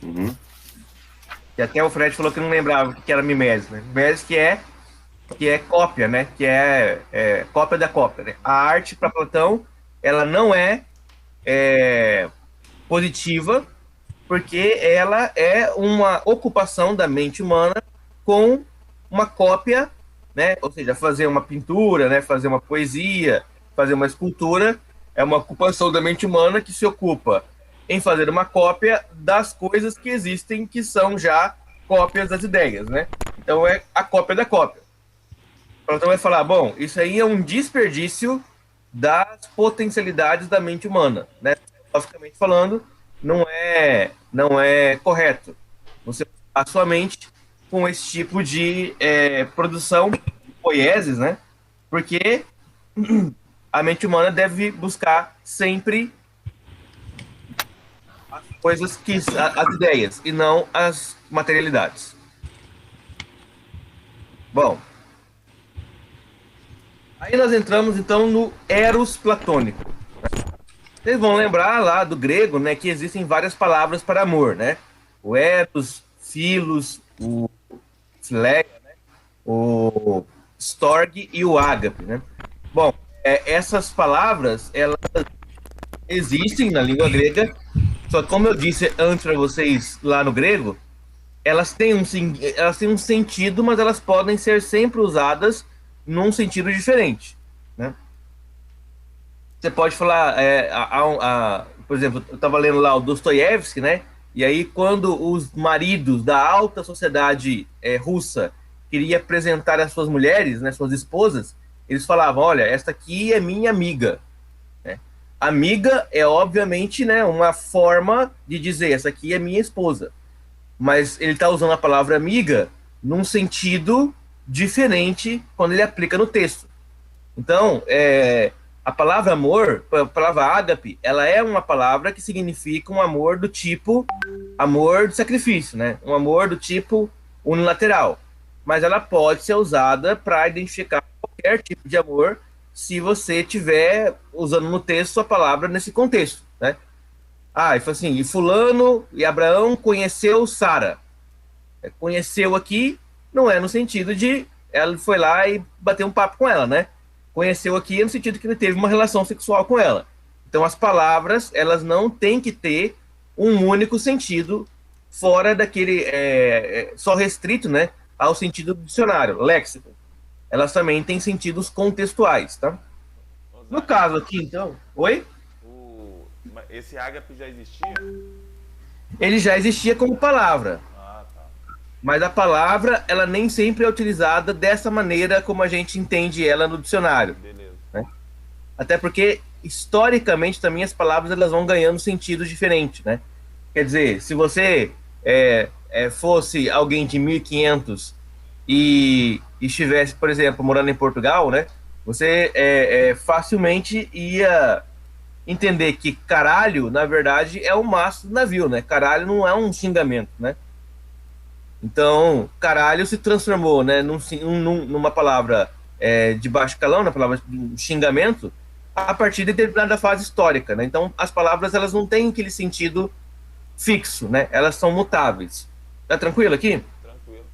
Uhum. E até o Fred falou que não lembrava o que era mimese, né? Mimese que é cópia, né? Que é cópia da cópia, né? A arte para Platão, ela não é positiva, porque ela é uma ocupação da mente humana com uma cópia, né? Ou seja, fazer uma pintura, né? Fazer uma poesia, fazer uma escultura, é uma ocupação da mente humana que se ocupa em fazer uma cópia das coisas que existem, que são já cópias das ideias, né? Então é a cópia da cópia. Então vai falar, bom, isso aí é um desperdício das potencialidades da mente humana, né? Filosoficamente falando, não é correto você usar a sua mente com esse tipo de produção de poieses, né? Porque a mente humana deve buscar sempre as coisas que as ideias e não as materialidades. Bom, aí nós entramos então no eros platônico. Vocês vão lembrar lá do grego, né, que existem várias palavras para amor, né? O eros, philos, o philia, o storge e o ágape, né? Bom, essas palavras, elas existem na língua grega, só que como eu disse antes para vocês lá no grego, elas têm um sentido, mas elas podem ser sempre usadas num sentido diferente, né? Você pode falar, por exemplo, eu estava lendo lá o Dostoiévski, né? E aí, quando os maridos da alta sociedade russa queriam apresentar as suas mulheres, né, suas esposas, eles falavam: olha, esta aqui é minha amiga. Né? Amiga é, obviamente, né, uma forma de dizer: essa aqui é minha esposa. Mas ele está usando a palavra amiga num sentido diferente quando ele aplica no texto. Então, a palavra amor, a palavra ágape, ela é uma palavra que significa um amor do tipo amor de sacrifício, né? Um amor do tipo unilateral. Mas ela pode ser usada para identificar qualquer tipo de amor se você tiver usando no texto a palavra nesse contexto, né? Ah, e foi assim, e fulano e Abraão conheceu Sara. Conheceu aqui não é no sentido de ela foi lá e bateu um papo com ela, né? Conheceu aqui no sentido que ele teve uma relação sexual com ela. Então as palavras, elas não têm que ter um único sentido fora daquele só restrito, né, ao sentido do dicionário, léxico. Elas também têm sentidos contextuais, tá? Ô, No Zac, caso aqui, então, oi? esse ágape já existia? Ele já existia como palavra, Ah, tá. mas a palavra, ela nem sempre é utilizada dessa maneira como a gente entende ela no dicionário, Beleza. né? Até porque, historicamente, também as palavras elas vão ganhando sentido diferente, né? Quer dizer, se você fosse alguém de 1500 e estivesse, por exemplo, morando em Portugal, né? Você facilmente ia entender que caralho, na verdade, é o mastro do navio, né? Caralho não é um xingamento, né? Então, caralho se transformou, né, numa palavra de baixo calão, na palavra de xingamento, a partir de determinada fase histórica, né? Então, as palavras elas não têm aquele sentido fixo, né? Elas são mutáveis. Tá tranquilo aqui? Tranquilo.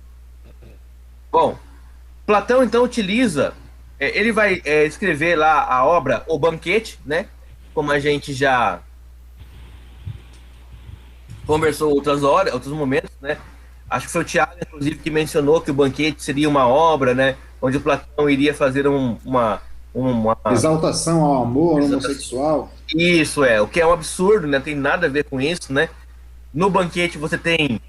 Bom, Platão então utiliza, ele vai escrever lá a obra O Banquete, né? Como a gente já conversou outras horas, outros momentos, né? Acho que foi o Tiago, inclusive, que mencionou que o banquete seria uma obra, né? Onde o Platão iria fazer uma Exaltação ao amor homossexual. isso o que é um absurdo, né? Tem nada a ver com isso, né? No banquete você tem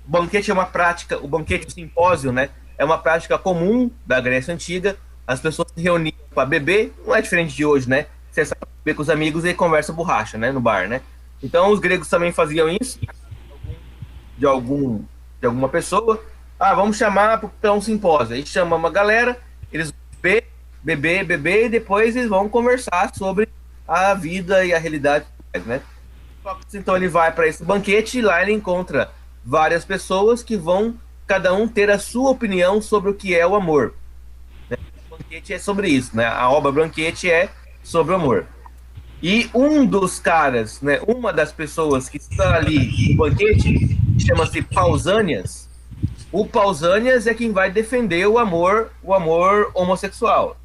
o banquete é uma prática, o banquete, o simpósio, né? É uma prática comum da Grécia Antiga. As pessoas se reuniam para beber, não é diferente de hoje, né? Você sai pra beber com os amigos e conversa borracha, né? No bar, né? Então os gregos também faziam isso de algum de alguma pessoa. Ah, vamos chamar para um simpósio. Aí chama uma galera, eles vão beber e depois eles vão conversar sobre a vida e a realidade, né? Então ele vai para esse banquete e lá ele encontra várias pessoas que vão cada um ter a sua opinião sobre o que é o amor. O banquete é sobre isso, né? A obra Banquete é sobre o amor. E um dos caras, né, uma das pessoas que está ali no banquete, chama-se Pausanias. O Pausanias é quem vai defender o amor homossexual.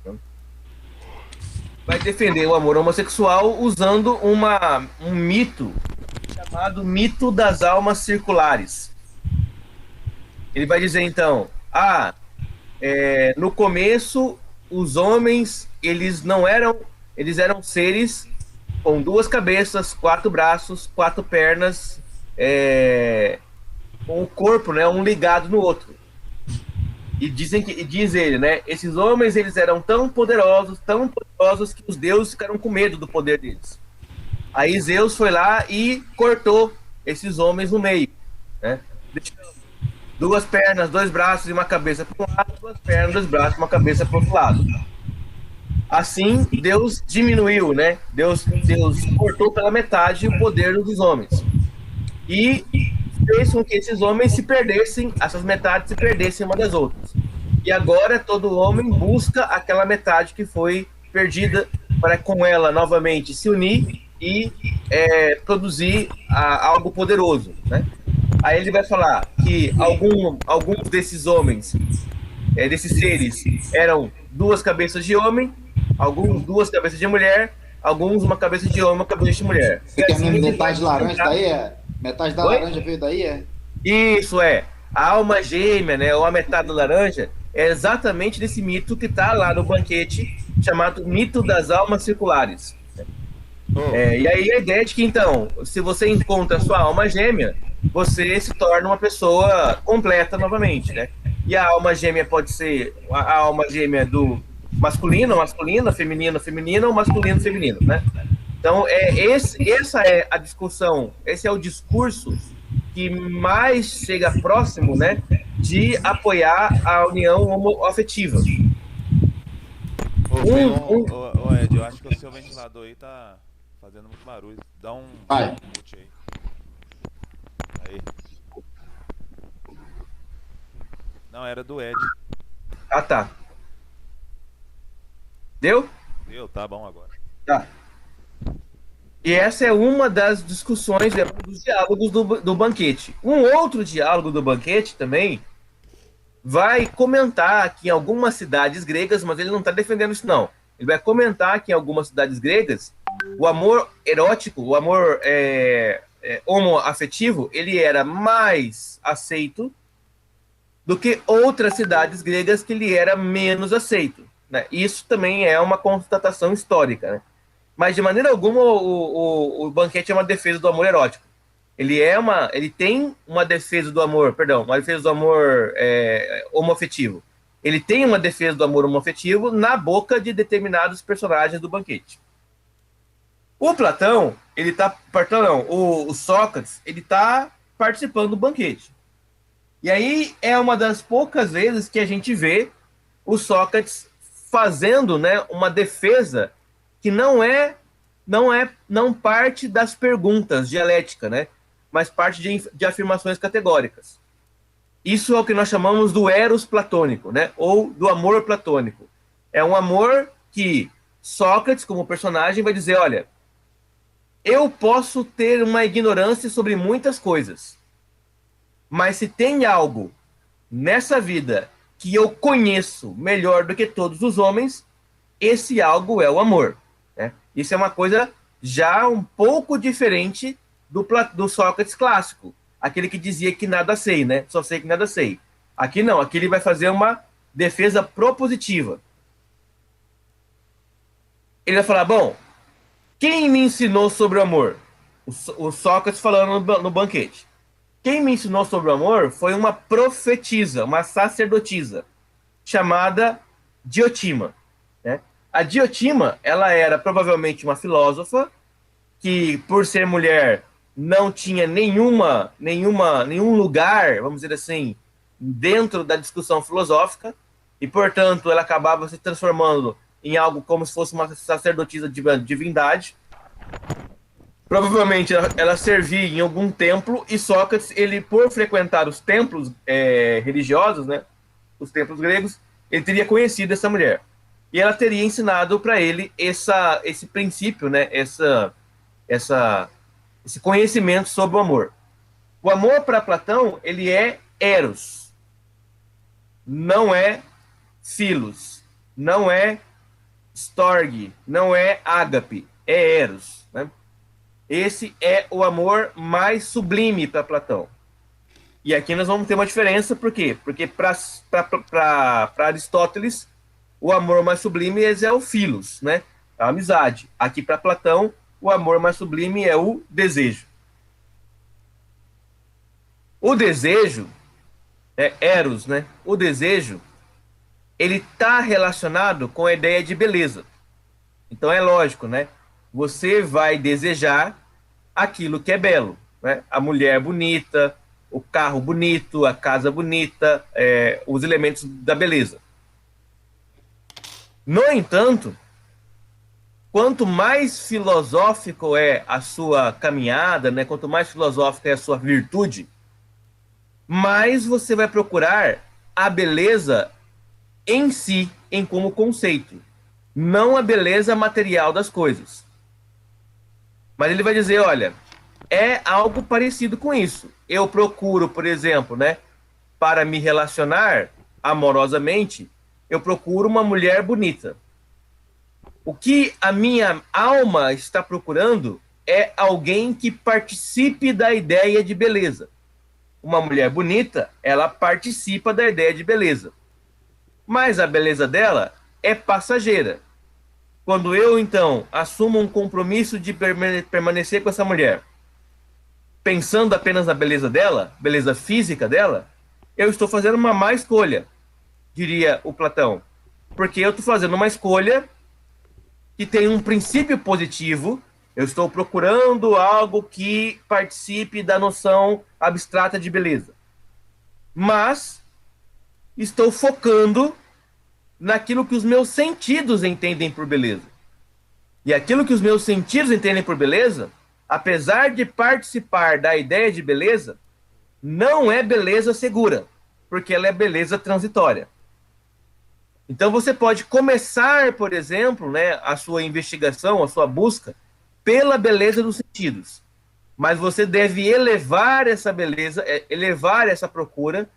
Vai defender o amor homossexual usando um mito chamado mito das almas circulares. Ele vai dizer então, no começo os homens eles eram seres com 2 cabeças, 4 braços, 4 pernas, com o corpo, né, um ligado no outro. E diz ele, né, esses homens eles eram tão poderosos que os deuses ficaram com medo do poder deles. Aí Zeus foi lá e cortou esses homens no meio, né? Deixando 2 pernas, 2 braços e uma cabeça para um lado, 2 pernas, 2 braços e uma cabeça para o outro lado. Assim, Deus diminuiu, né? Deus cortou pela metade o poder dos homens. E fez com que esses homens se perdessem, essas metades se perdessem uma das outras. E agora todo homem busca aquela metade que foi perdida para com ela novamente se unir e produzir algo poderoso, né? Aí ele vai falar que alguns desses homens, desses seres, eram 2 cabeças de homem, alguns 2 cabeças de mulher, alguns uma cabeça de homem, uma cabeça de mulher. Você quer mesmo metade laranja daí? Metade da laranja veio daí? Isso a alma gêmea, né, ou a metade da laranja, é exatamente desse mito que está lá no banquete, chamado mito das almas circulares. E aí a ideia é de que, então, se você encontra a sua alma gêmea, você se torna uma pessoa completa novamente, né? E a alma gêmea pode ser a alma gêmea do masculino, masculina, feminino, feminina, ou masculino, feminino, né? Então, essa é a discussão, esse é o discurso que mais chega próximo, né, de apoiar a união homoafetiva. Ô, Ed, eu acho que o seu ventilador aí tá fazendo muito barulho. Dá um mute aí. Aí. Não, era do Ed. Ah, tá. Deu? Deu, tá bom agora. Tá. E essa é uma das discussões, dos diálogos do banquete. Um outro diálogo do banquete também vai comentar que em algumas cidades gregas, mas ele não está defendendo isso não, ele vai comentar que em algumas cidades gregas o amor erótico, o amor homoafetivo, ele era mais aceito do que outras cidades gregas que ele era menos aceito, né? Isso também é uma constatação histórica, né? Mas de maneira alguma o banquete é uma defesa do amor erótico. Ele tem uma defesa do amor, uma defesa do amor homoafetivo. Ele tem uma defesa do amor homoafetivo na boca de determinados personagens do banquete. O Platão, o Sócrates, ele está participando do banquete. E aí é uma das poucas vezes que a gente vê o Sócrates fazendo, né, uma defesa que não parte das perguntas dialética, né, mas parte de afirmações categóricas. Isso é o que nós chamamos do eros platônico, né, ou do amor platônico. É um amor que Sócrates, como personagem, vai dizer, olha, eu posso ter uma ignorância sobre muitas coisas, mas se tem algo nessa vida que eu conheço melhor do que todos os homens, esse algo é o amor, né? Isso é uma coisa já um pouco diferente do Sócrates clássico, aquele que dizia que nada sei, né? Só sei que nada sei. Aqui não, aqui ele vai fazer uma defesa propositiva. Ele vai falar, bom, quem me ensinou sobre o amor? O Sócrates falando no banquete. Quem me ensinou sobre o amor foi uma profetisa, uma sacerdotisa, chamada Diotima, né? A Diotima, ela era provavelmente uma filósofa que, por ser mulher, não tinha nenhum lugar, vamos dizer assim, dentro da discussão filosófica, e, portanto, ela acabava se transformando em algo como se fosse uma sacerdotisa de divindade. Provavelmente ela servia em algum templo, e Sócrates, ele, por frequentar os templos religiosos, né, os templos gregos, ele teria conhecido essa mulher. e ela teria ensinado para ele esse princípio, né? Esse conhecimento sobre o amor. O amor para Platão, ele é eros, não é philos, não é storge, não é ágape, é eros, né? Esse é o amor mais sublime para Platão. E aqui nós vamos ter uma diferença, por quê? Porque para Aristóteles, o amor mais sublime é o philos, né? A amizade. Aqui para Platão, o amor mais sublime é o desejo. O desejo, é eros, né? O desejo, ele está relacionado com a ideia de beleza. Então é lógico, né? Você vai desejar aquilo que é belo, né? A mulher bonita, o carro bonito, a casa bonita, os elementos da beleza. No entanto, quanto mais filosófico é a sua caminhada, né? Quanto mais filosófica é a sua virtude, mais você vai procurar a beleza em si, como conceito, não a beleza material das coisas. Mas ele vai dizer, olha, é algo parecido com isso. Eu procuro, por exemplo, né, para me relacionar amorosamente, eu procuro uma mulher bonita. O que a minha alma está procurando é alguém que participe da ideia de beleza. Uma mulher bonita, ela participa da ideia de beleza. Mas a beleza dela é passageira. Quando eu, então, assumo um compromisso de permanecer com essa mulher, pensando apenas na beleza dela, beleza física dela, eu estou fazendo uma má escolha, diria o Platão. Porque eu estou fazendo uma escolha que tem um princípio positivo, eu estou procurando algo que participe da noção abstrata de beleza. Mas estou focando naquilo que os meus sentidos entendem por beleza. E aquilo que os meus sentidos entendem por beleza, apesar de participar da ideia de beleza, não é beleza segura, porque ela é beleza transitória. Então você pode começar, por exemplo, né, a sua investigação, a sua busca, pela beleza dos sentidos. Mas você deve elevar essa beleza, elevar essa procura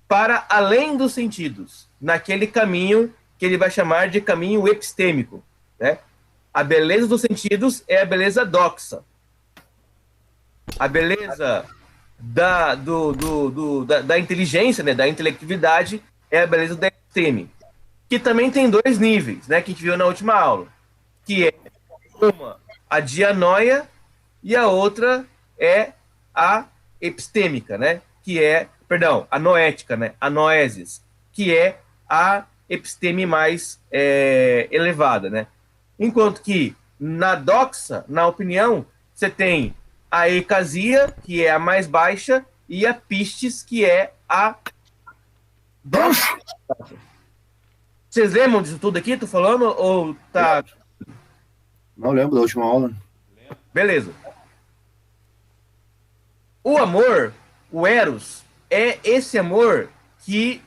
para além dos sentidos, naquele caminho que ele vai chamar de caminho epistêmico, né? A beleza dos sentidos é a beleza doxa. A beleza da inteligência, né, da intelectividade, é a beleza da episteme, que também tem dois níveis, né, que a gente viu na última aula, que é uma, a dianoia, e a outra é a epistêmica, né, que é, perdão, a noética, né, a noesis, que é a episteme mais elevada, né. Enquanto que na doxa, na opinião, você tem a ecasia, que é a mais baixa, e a pistis, que é a doxa. Vocês lembram disso tudo aqui? Tô falando ou tá... Não lembro da última aula. Beleza. O amor, o eros, é esse amor que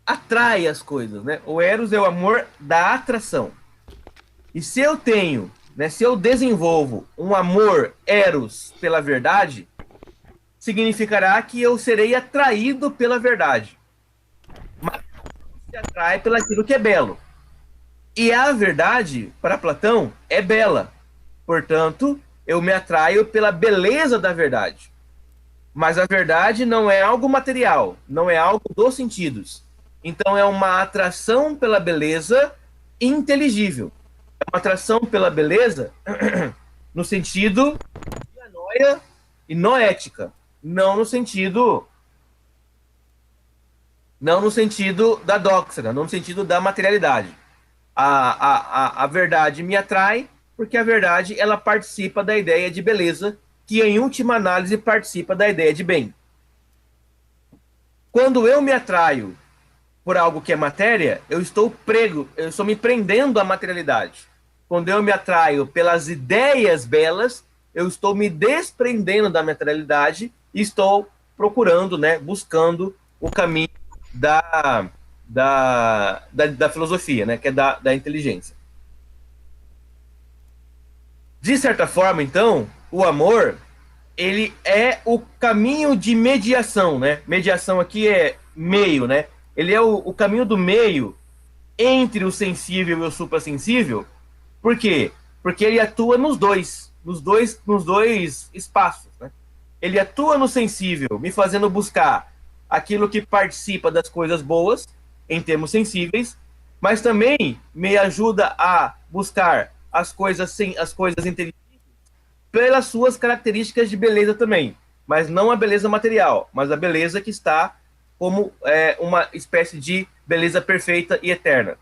atrai as coisas, né? O eros é o amor da atração. E se eu tenho, né, se eu desenvolvo um amor eros pela verdade, significará que eu serei atraído pela verdade. Mas se atrai pelo aquilo que é belo. E a verdade, para Platão, é bela. Portanto, eu me atraio pela beleza da verdade. Mas a verdade não é algo material, não é algo dos sentidos. Então é uma atração pela beleza inteligível. É uma atração pela beleza no sentido de anoia e noética, não no sentido da doxa, não no sentido da materialidade. A verdade me atrai porque a verdade ela participa da ideia de beleza, que em última análise participa da ideia de bem. Quando eu me atraio por algo que é matéria, eu estou me prendendo à materialidade. Quando eu me atraio pelas ideias belas, eu estou me desprendendo da materialidade e estou procurando, né, buscando o caminho da filosofia, né? Que é da inteligência. De certa forma, então, o amor, ele é o caminho de mediação, né? Mediação aqui é meio, né? Ele é o caminho do meio entre o sensível e o suprassensível. Por quê? Porque ele atua nos dois espaços, né? Ele atua no sensível, me fazendo buscar aquilo que participa das coisas boas, em termos sensíveis, mas também me ajuda a buscar as coisas inteligentes pelas suas características de beleza também, mas não a beleza material, mas a beleza que está como uma espécie de beleza perfeita e eterna.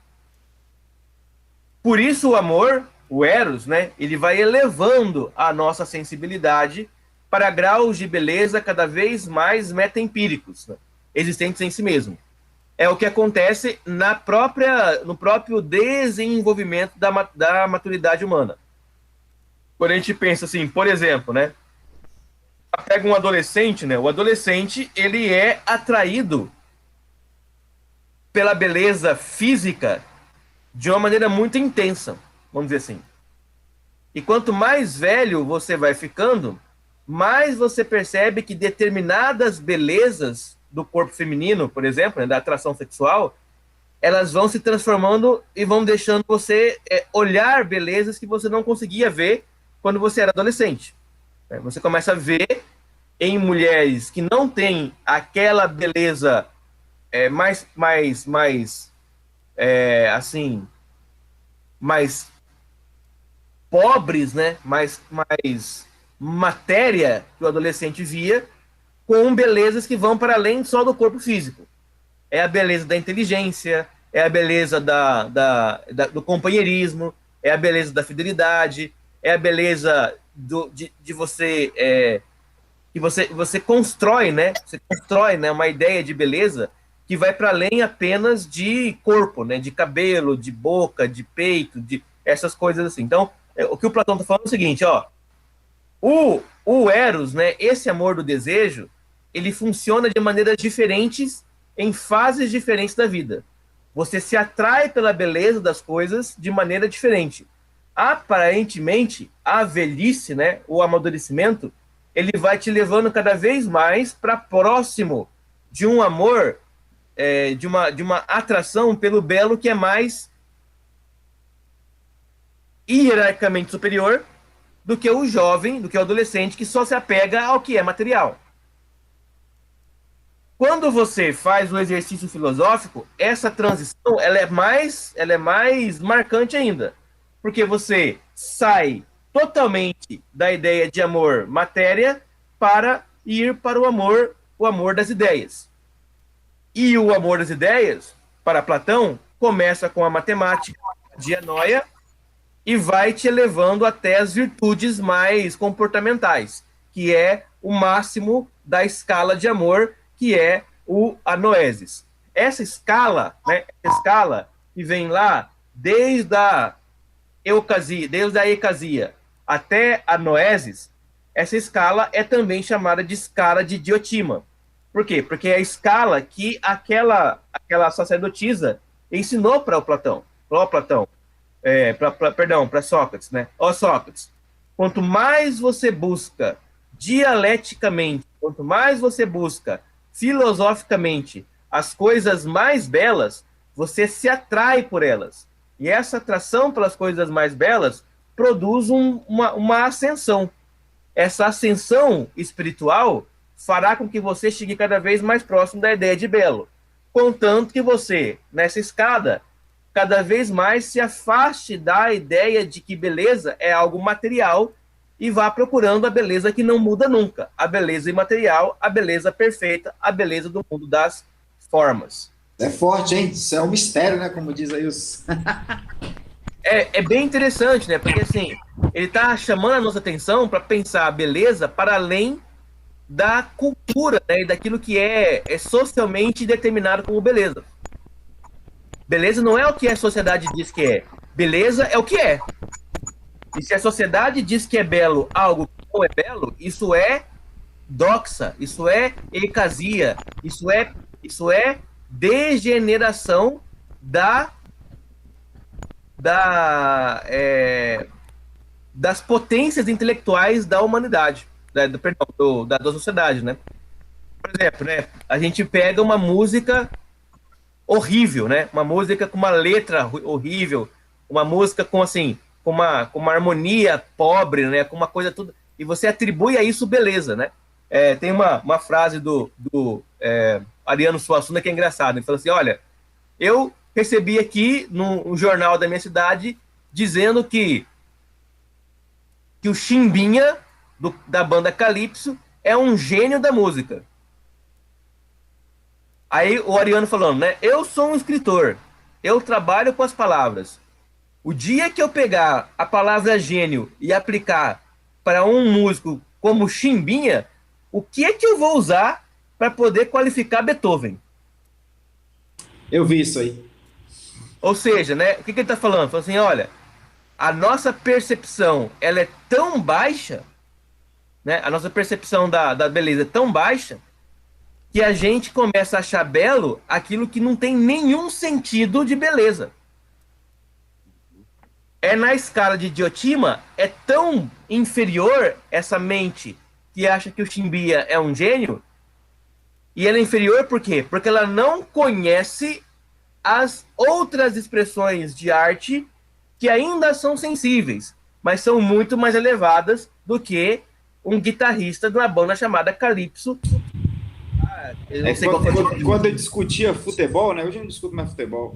Por isso o amor, o Eros, né, ele vai elevando a nossa sensibilidade para graus de beleza cada vez mais metaempíricos, né, existentes em si mesmo. É o que acontece no próprio desenvolvimento da maturidade humana. Quando a gente pensa assim, por exemplo, né, pega um adolescente, né, o adolescente, ele é atraído pela beleza física de uma maneira muito intensa, vamos dizer assim. E quanto mais velho você vai ficando, mais você percebe que determinadas belezas do corpo feminino, por exemplo, né, da atração sexual, elas vão se transformando e vão deixando você olhar belezas que você não conseguia ver quando você era adolescente. Você começa a ver em mulheres que não têm aquela beleza assim, mais pobres, né? mais matéria que o adolescente via, com belezas que vão para além só do corpo físico. É a beleza da inteligência, é a beleza do companheirismo, é a beleza da fidelidade, é a beleza de você que você constrói, né? Você constrói, né, uma ideia de beleza que vai para além apenas de corpo, né? De cabelo, de boca, de peito, de essas coisas assim. Então, o que o Platão está falando é o seguinte, ó. O Eros, né? Esse amor do desejo, ele funciona de maneiras diferentes em fases diferentes da vida. Você se atrai pela beleza das coisas de maneira diferente. Aparentemente, a velhice, né, o amadurecimento, ele vai te levando cada vez mais para próximo de um amor, de uma atração pelo belo que é mais hierarquicamente superior do que o jovem, do que o adolescente, que só se apega ao que é material. Quando você faz o exercício filosófico, essa transição ela é mais marcante ainda, porque você sai totalmente da ideia de amor matéria para ir para o amor das ideias. E o amor das ideias, para Platão, começa com a matemática, a dianoia, e vai te elevando até as virtudes mais comportamentais, que é o máximo da escala de amor, que é a noesis. Essa escala, né, que vem lá desde a ecasia até a noesis, essa escala é também chamada de escala de Diotima. Por quê? Porque é a escala que aquela sacerdotisa ensinou para o Platão. Para Sócrates, né? Ó Sócrates, quanto mais você busca dialeticamente, quanto mais você busca filosoficamente as coisas mais belas, você se atrai por elas. E essa atração pelas coisas mais belas produz uma ascensão. Essa ascensão espiritual fará com que você chegue cada vez mais próximo da ideia de belo. Contanto que você, nessa escada, cada vez mais se afaste da ideia de que beleza é algo material e vá procurando a beleza que não muda nunca. A beleza imaterial, a beleza perfeita, a beleza do mundo das formas. É forte, hein? Isso é um mistério, né? Como diz aí os... É bem interessante, né? Porque assim, ele está chamando a nossa atenção para pensar a beleza para além da cultura, né? E daquilo que é socialmente determinado como beleza. Beleza não é o que a sociedade diz que é. Beleza é o que é. E se a sociedade diz que é belo algo que não é belo, isso é doxa, isso é ecasia, isso é degeneração das potências intelectuais da humanidade, da sociedade, né? Por exemplo, né, a gente pega uma música horrível, né? Uma música com uma letra horrível, uma música com assim, com uma harmonia pobre, né? Com uma coisa tudo, e você atribui a isso beleza, né? Tem uma frase do Ariano Suassuna que é engraçada. Ele falou assim: olha, eu recebi aqui no jornal da minha cidade dizendo que o Chimbinha da banda Calypso é um gênio da música. Aí o Ariano falando, né? Eu sou um escritor, eu trabalho com as palavras. O dia que eu pegar a palavra gênio e aplicar para um músico como Chimbinha, o que é que eu vou usar para poder qualificar Beethoven? Eu vi isso aí. Ou seja, né? O que ele está falando? Ele falou assim, olha, a nossa percepção ela é tão baixa, né? A nossa percepção da beleza é tão baixa que a gente começa a achar belo aquilo que não tem nenhum sentido de beleza. Na escala de Diotima, é tão inferior essa mente que acha que o Chimbinha é um gênio, e ela é inferior por quê? Porque ela não conhece as outras expressões de arte que ainda são sensíveis, mas são muito mais elevadas do que um guitarrista de uma banda chamada Calypso. Quando eu discutia futebol, né? Hoje eu não discuto mais futebol.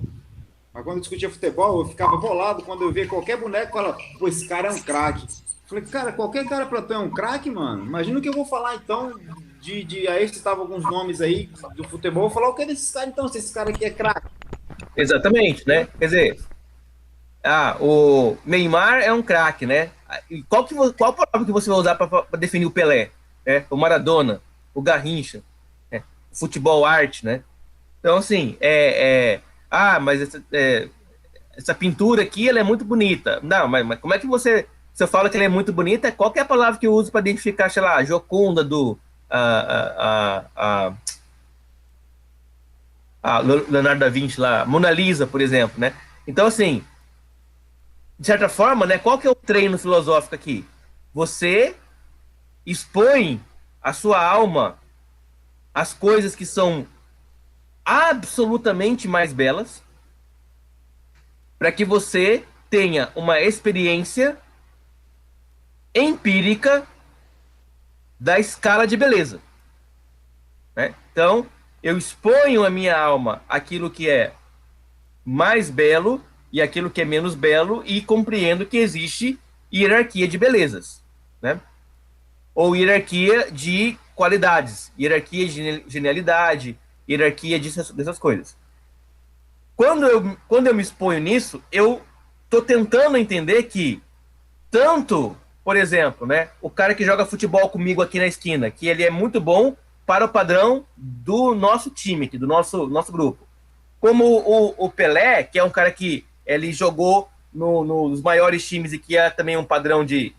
Mas quando eu discutia futebol, eu ficava bolado quando eu via qualquer boneco e falava, pô, esse cara é um craque. Falei, cara, qualquer cara pra tu é um craque, mano. Imagina o que eu vou falar, então, aí você tava alguns nomes aí do futebol, eu vou falar o que é desses caras, então, se esse cara aqui é craque. Exatamente, né? Quer dizer, o Neymar é um craque, né? Qual palavra que você vai usar para definir o Pelé? O Maradona, o Garrincha, o futebol arte, né? Então, assim, mas essa pintura aqui, ela é muito bonita. Não, mas como é que você fala que ela é muito bonita? Qual que é a palavra que eu uso para identificar, sei lá, a Gioconda do Leonardo da Vinci lá, Mona Lisa, por exemplo, né? Então, assim, de certa forma, né, qual que é o treino filosófico aqui? Você expõe a sua alma às coisas que são absolutamente mais belas, para que você tenha uma experiência empírica da escala de beleza, né? Então, eu exponho a minha alma àquilo que é mais belo e aquilo que é menos belo, e compreendo que existe hierarquia de belezas, né? Ou hierarquia de qualidades, hierarquia de genialidade, hierarquia dessas coisas. Quando eu me exponho nisso, eu estou tentando entender que tanto, por exemplo, né, o cara que joga futebol comigo aqui na esquina, que ele é muito bom para o padrão do nosso time, do nosso grupo, como o Pelé, que é um cara que ele jogou nos maiores times e que é também um padrão de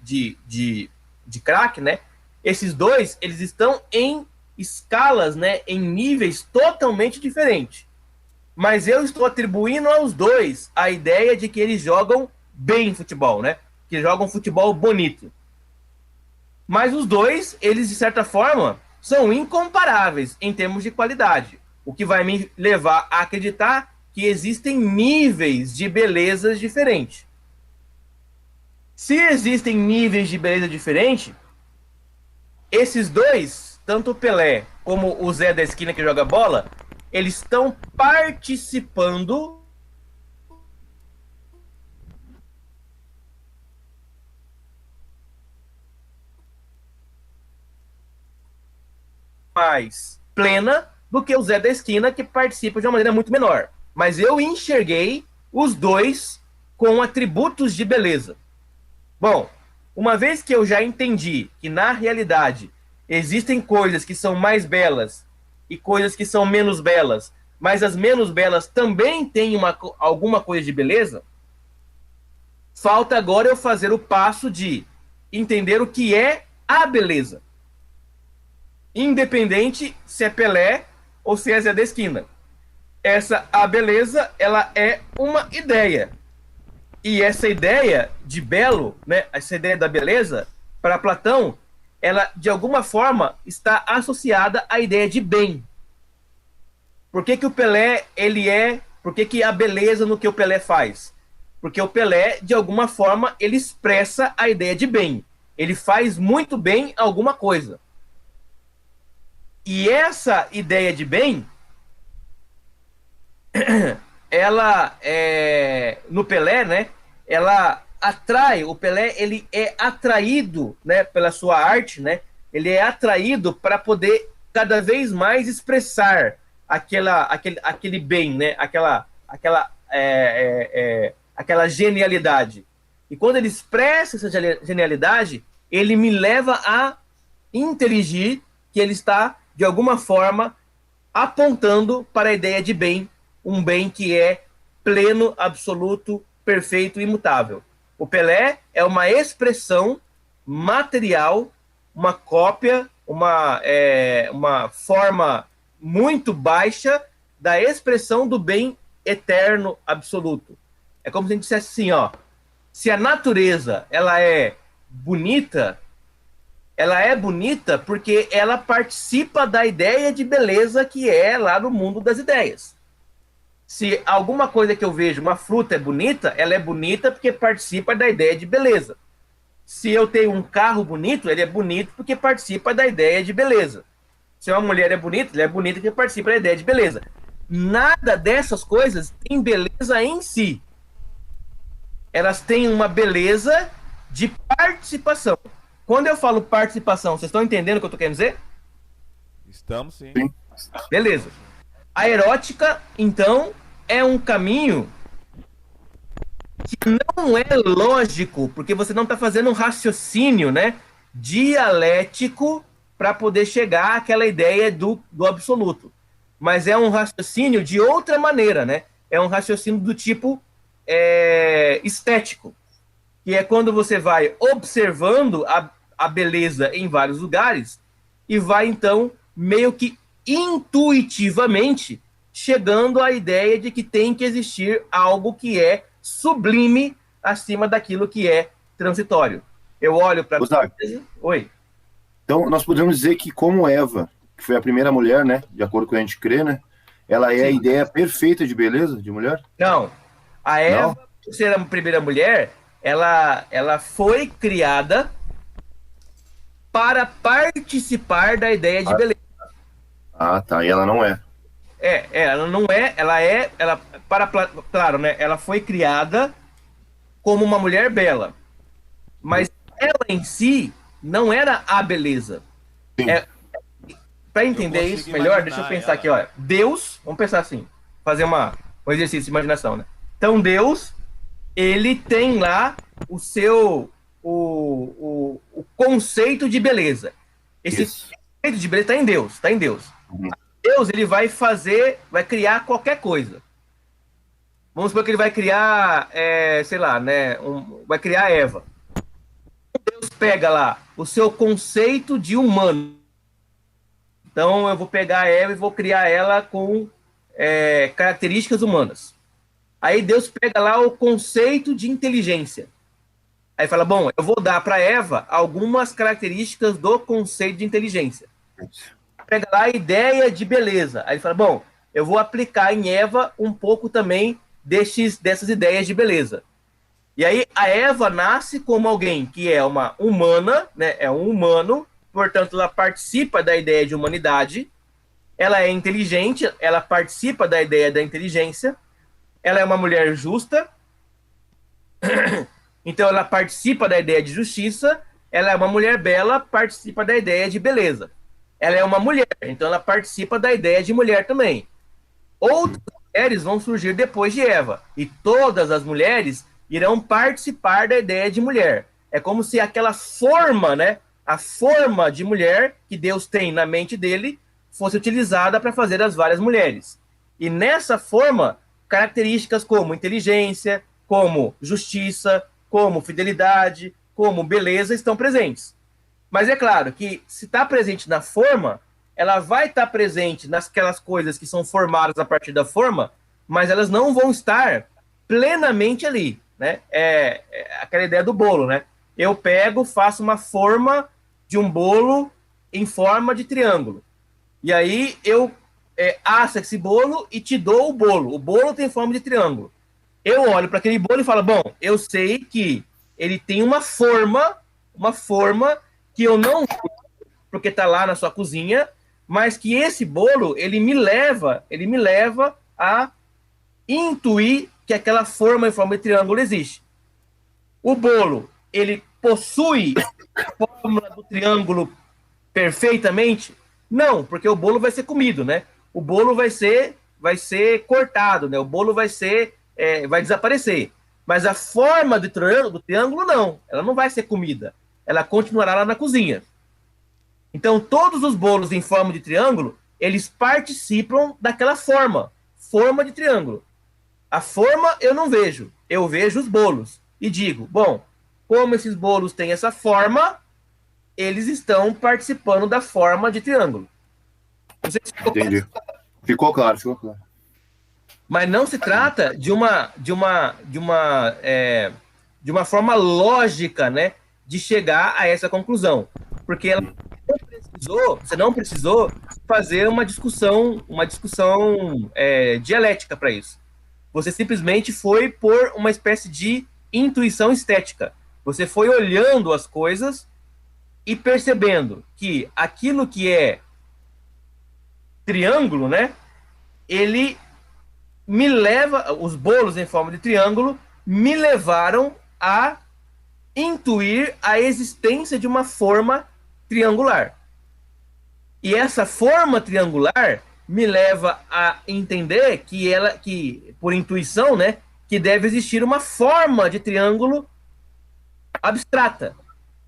craque, né? Esses dois, eles estão em escalas, né, em níveis totalmente diferentes. Mas eu estou atribuindo aos dois a ideia de que eles jogam bem futebol, né? Que jogam futebol bonito. Mas os dois, eles de certa forma, são incomparáveis em termos de qualidade. O que vai me levar a acreditar que existem níveis de belezas diferentes. Se existem níveis de beleza diferentes, esses dois, tanto o Pelé como o Zé da esquina que joga bola, eles estão participando mais plena do que o Zé da esquina, que participa de uma maneira muito menor. Mas eu enxerguei os dois com atributos de beleza. Bom, uma vez que eu já entendi que na realidade existem coisas que são mais belas e coisas que são menos belas, mas as menos belas também têm alguma coisa de beleza, falta agora eu fazer o passo de entender o que é a beleza, independente se é Pelé ou se é Zé da esquina. a beleza, ela é uma ideia. E essa ideia de belo, né, essa ideia da beleza, para Platão, ela de alguma forma está associada à ideia de bem. Por que que o Pelé, por que que a beleza no que o Pelé faz? Porque o Pelé, de alguma forma, ele expressa a ideia de bem. Ele faz muito bem alguma coisa. E essa ideia de bem, ela no Pelé, né? Ela atrai, o Pelé, ele é atraído, né, pela sua arte, né? Ele é atraído para poder cada vez mais expressar aquele bem, né? Aquela genialidade. E quando ele expressa essa genialidade, ele me leva a inteligir que ele está, de alguma forma, apontando para a ideia de bem, um bem que é pleno, absoluto, perfeito e imutável. O Pelé é uma expressão material, uma cópia, uma forma muito baixa da expressão do bem eterno, absoluto. É como se a gente dissesse assim, ó, se a natureza ela é bonita porque ela participa da ideia de beleza que é lá no mundo das ideias. Se alguma coisa que eu vejo, uma fruta é bonita, ela é bonita porque participa da ideia de beleza. Se eu tenho um carro bonito, ele é bonito porque participa da ideia de beleza. Se uma mulher é bonita, ela é bonita porque participa da ideia de beleza. Nada dessas coisas tem beleza em si. Elas têm uma beleza de participação. Quando eu falo participação, vocês estão entendendo o que eu estou querendo dizer? Estamos sim. Beleza. A erótica, então, é um caminho que não é lógico, porque você não está fazendo um raciocínio, né, dialético para poder chegar àquela ideia do absoluto. Mas é um raciocínio de outra maneira, né? É um raciocínio do tipo estético, que é quando você vai observando a beleza em vários lugares e vai, então, meio que intuitivamente chegando à ideia de que tem que existir algo que é sublime acima daquilo que é transitório. Eu olho para... Oi. Então, nós podemos dizer que como Eva, que foi a primeira mulher, né, de acordo com a gente crê, né, ela é a ideia perfeita de beleza de mulher? Não. A Eva, por ser a primeira mulher, ela foi criada para participar da ideia de beleza. Ah, tá. E ela não é. Ela não é, claro, né? Ela foi criada como uma mulher bela, mas ela em si não era a beleza. Para entender isso melhor, deixa eu pensar aqui, olha. Deus, vamos pensar assim, fazer um exercício de imaginação, né? Então Deus, ele tem lá o seu o conceito de beleza. Esse conceito de beleza está em Deus. Uhum. Deus, ele vai criar qualquer coisa. Vamos supor que ele vai criar, sei lá, né, vai criar Eva. Deus pega lá o seu conceito de humano. Então eu vou pegar a Eva e vou criar ela com características humanas. Aí Deus pega lá o conceito de inteligência. Aí fala, bom, eu vou dar para Eva algumas características do conceito de inteligência. Pega lá a ideia de beleza. Aí fala, bom, eu vou aplicar em Eva um pouco também dessas ideias de beleza. E aí a Eva nasce como alguém que é uma humana, né? É um humano, portanto ela participa da ideia de humanidade, ela é inteligente, ela participa da ideia da inteligência, ela é uma mulher justa, então ela participa da ideia de justiça, ela é uma mulher bela, participa da ideia de beleza. Ela é uma mulher, então ela participa da ideia de mulher também. Outras mulheres vão surgir depois de Eva, e todas as mulheres irão participar da ideia de mulher. É como se aquela forma, né, a forma de mulher que Deus tem na mente dele fosse utilizada para fazer as várias mulheres. E nessa forma, características como inteligência, como justiça, como fidelidade, como beleza estão presentes. Mas é claro que se está presente na forma, ela vai estar presente nasquelas coisas que são formadas a partir da forma, mas elas não vão estar plenamente ali, né? É aquela ideia do bolo, né? Eu pego, faço uma forma de um bolo em forma de triângulo. E aí eu asso esse bolo e te dou o bolo. O bolo tem forma de triângulo. Eu olho para aquele bolo e falo, bom, eu sei que ele tem uma forma que eu não vi, porque está lá na sua cozinha, mas que esse bolo, ele me leva a intuir que aquela forma em forma de triângulo existe. O bolo, ele possui a fórmula do triângulo perfeitamente? Não, porque o bolo vai ser comido, né? O bolo vai ser cortado, né? O bolo vai desaparecer. Mas a forma do triângulo, não. Ela não vai ser comida. Ela continuará lá na cozinha. Então, todos os bolos em forma de triângulo, eles participam daquela forma de triângulo. A forma eu não vejo. Eu vejo os bolos. E digo, bom, como esses bolos têm essa forma, eles estão participando da forma de triângulo. Não sei se Entendi. Ficou claro. Mas não se trata de uma forma lógica, né, de chegar a essa conclusão, porque você não precisou fazer uma discussão dialética para isso. Você simplesmente foi por uma espécie de intuição estética. Você foi olhando as coisas e percebendo que aquilo que é triângulo, né, ele me leva, os bolos em forma de triângulo me levaram a intuir a existência de uma forma triangular. E essa forma triangular me leva a entender que por intuição, né, que deve existir uma forma de triângulo abstrata.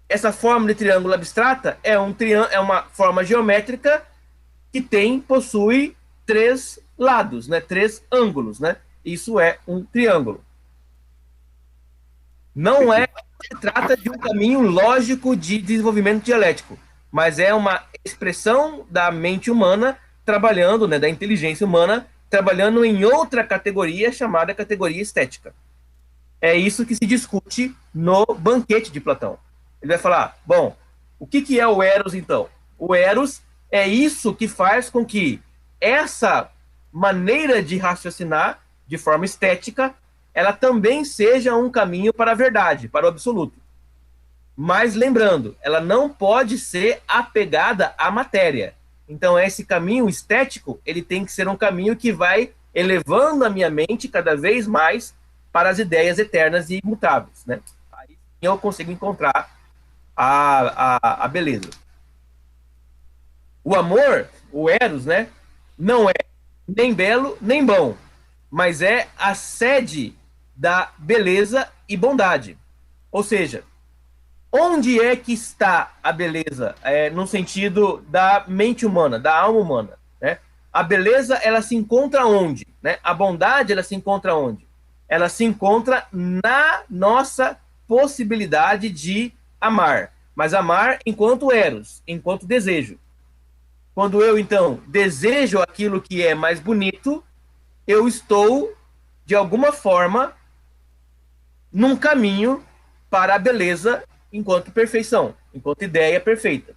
Essa forma de triângulo abstrata é uma forma geométrica que possui 3 lados, né? 3 ângulos, né? Isso é um triângulo. Não se trata de um caminho lógico de desenvolvimento dialético, mas é uma expressão da mente humana trabalhando, né, da inteligência humana, trabalhando em outra categoria chamada categoria estética. É isso que se discute no Banquete de Platão. Ele vai falar, bom, o que é o Eros, então? O Eros é isso que faz com que essa maneira de raciocinar de forma estética, ela também seja um caminho para a verdade, para o absoluto. Mas lembrando, ela não pode ser apegada à matéria. Então, esse caminho estético, ele tem que ser um caminho que vai elevando a minha mente cada vez mais para as ideias eternas e imutáveis, né? Aí eu consigo encontrar a beleza. O amor, o Eros, né, não é nem belo nem bom, mas é a sede da beleza e bondade. Ou seja, onde é que está a beleza? No sentido da mente humana, da alma humana, né? A beleza, ela se encontra onde? Né? A bondade, ela se encontra onde? Ela se encontra na nossa possibilidade de amar. Mas amar enquanto Eros, enquanto desejo. Quando eu, então, desejo aquilo que é mais bonito, eu estou, de alguma forma, num caminho para a beleza enquanto perfeição, enquanto ideia perfeita.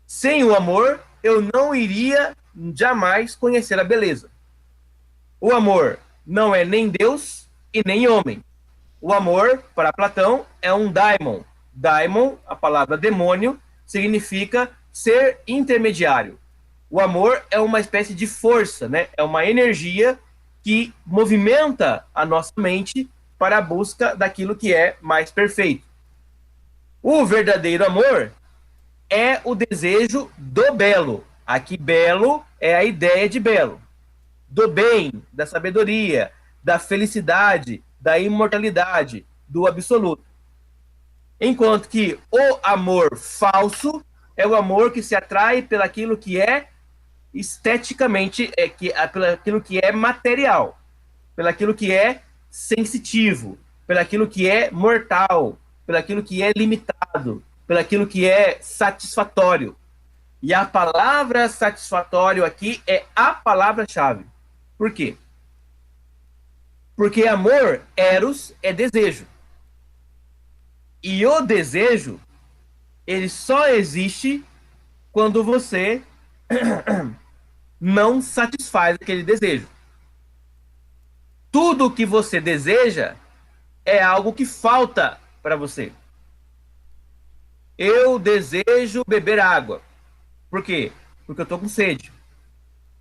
Sem o amor, eu não iria jamais conhecer a beleza. O amor não é nem Deus e nem homem. O amor, para Platão, é um daimon. Daimon, a palavra demônio, significa ser intermediário. O amor é uma espécie de força, né? É uma energia que movimenta a nossa mente para a busca daquilo que é mais perfeito. O verdadeiro amor é o desejo do belo. Aqui, belo é a ideia de belo. Do bem, da sabedoria, da felicidade, da imortalidade, do absoluto. Enquanto que o amor falso é o amor que se atrai pelaquilo que é esteticamente, pelaquilo que é material, pelaquilo que é sensitivo, pelaquilo que é mortal, pelaquilo que é limitado, pelaquilo que é satisfatório. E a palavra satisfatório aqui é a palavra-chave. Por quê? Porque amor, eros, é desejo. E o desejo, ele só existe quando você não satisfaz aquele desejo. Tudo que você deseja é algo que falta para você. Eu desejo beber água. Por quê? Porque eu estou com sede.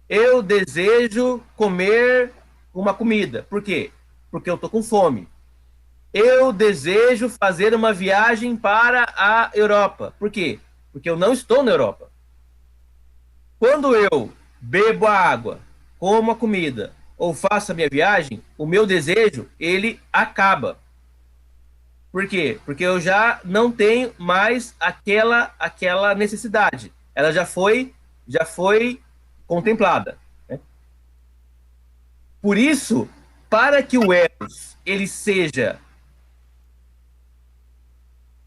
Eu desejo comer uma comida. Por quê? Porque eu estou com fome. Eu desejo fazer uma viagem para a Europa. Por quê? Porque eu não estou na Europa. Quando eu bebo a água, como a comida, ou faço a minha viagem, o meu desejo, ele acaba. Por quê? Porque eu já não tenho mais aquela necessidade. Ela já foi contemplada. Né? Por isso, para que o eros ele seja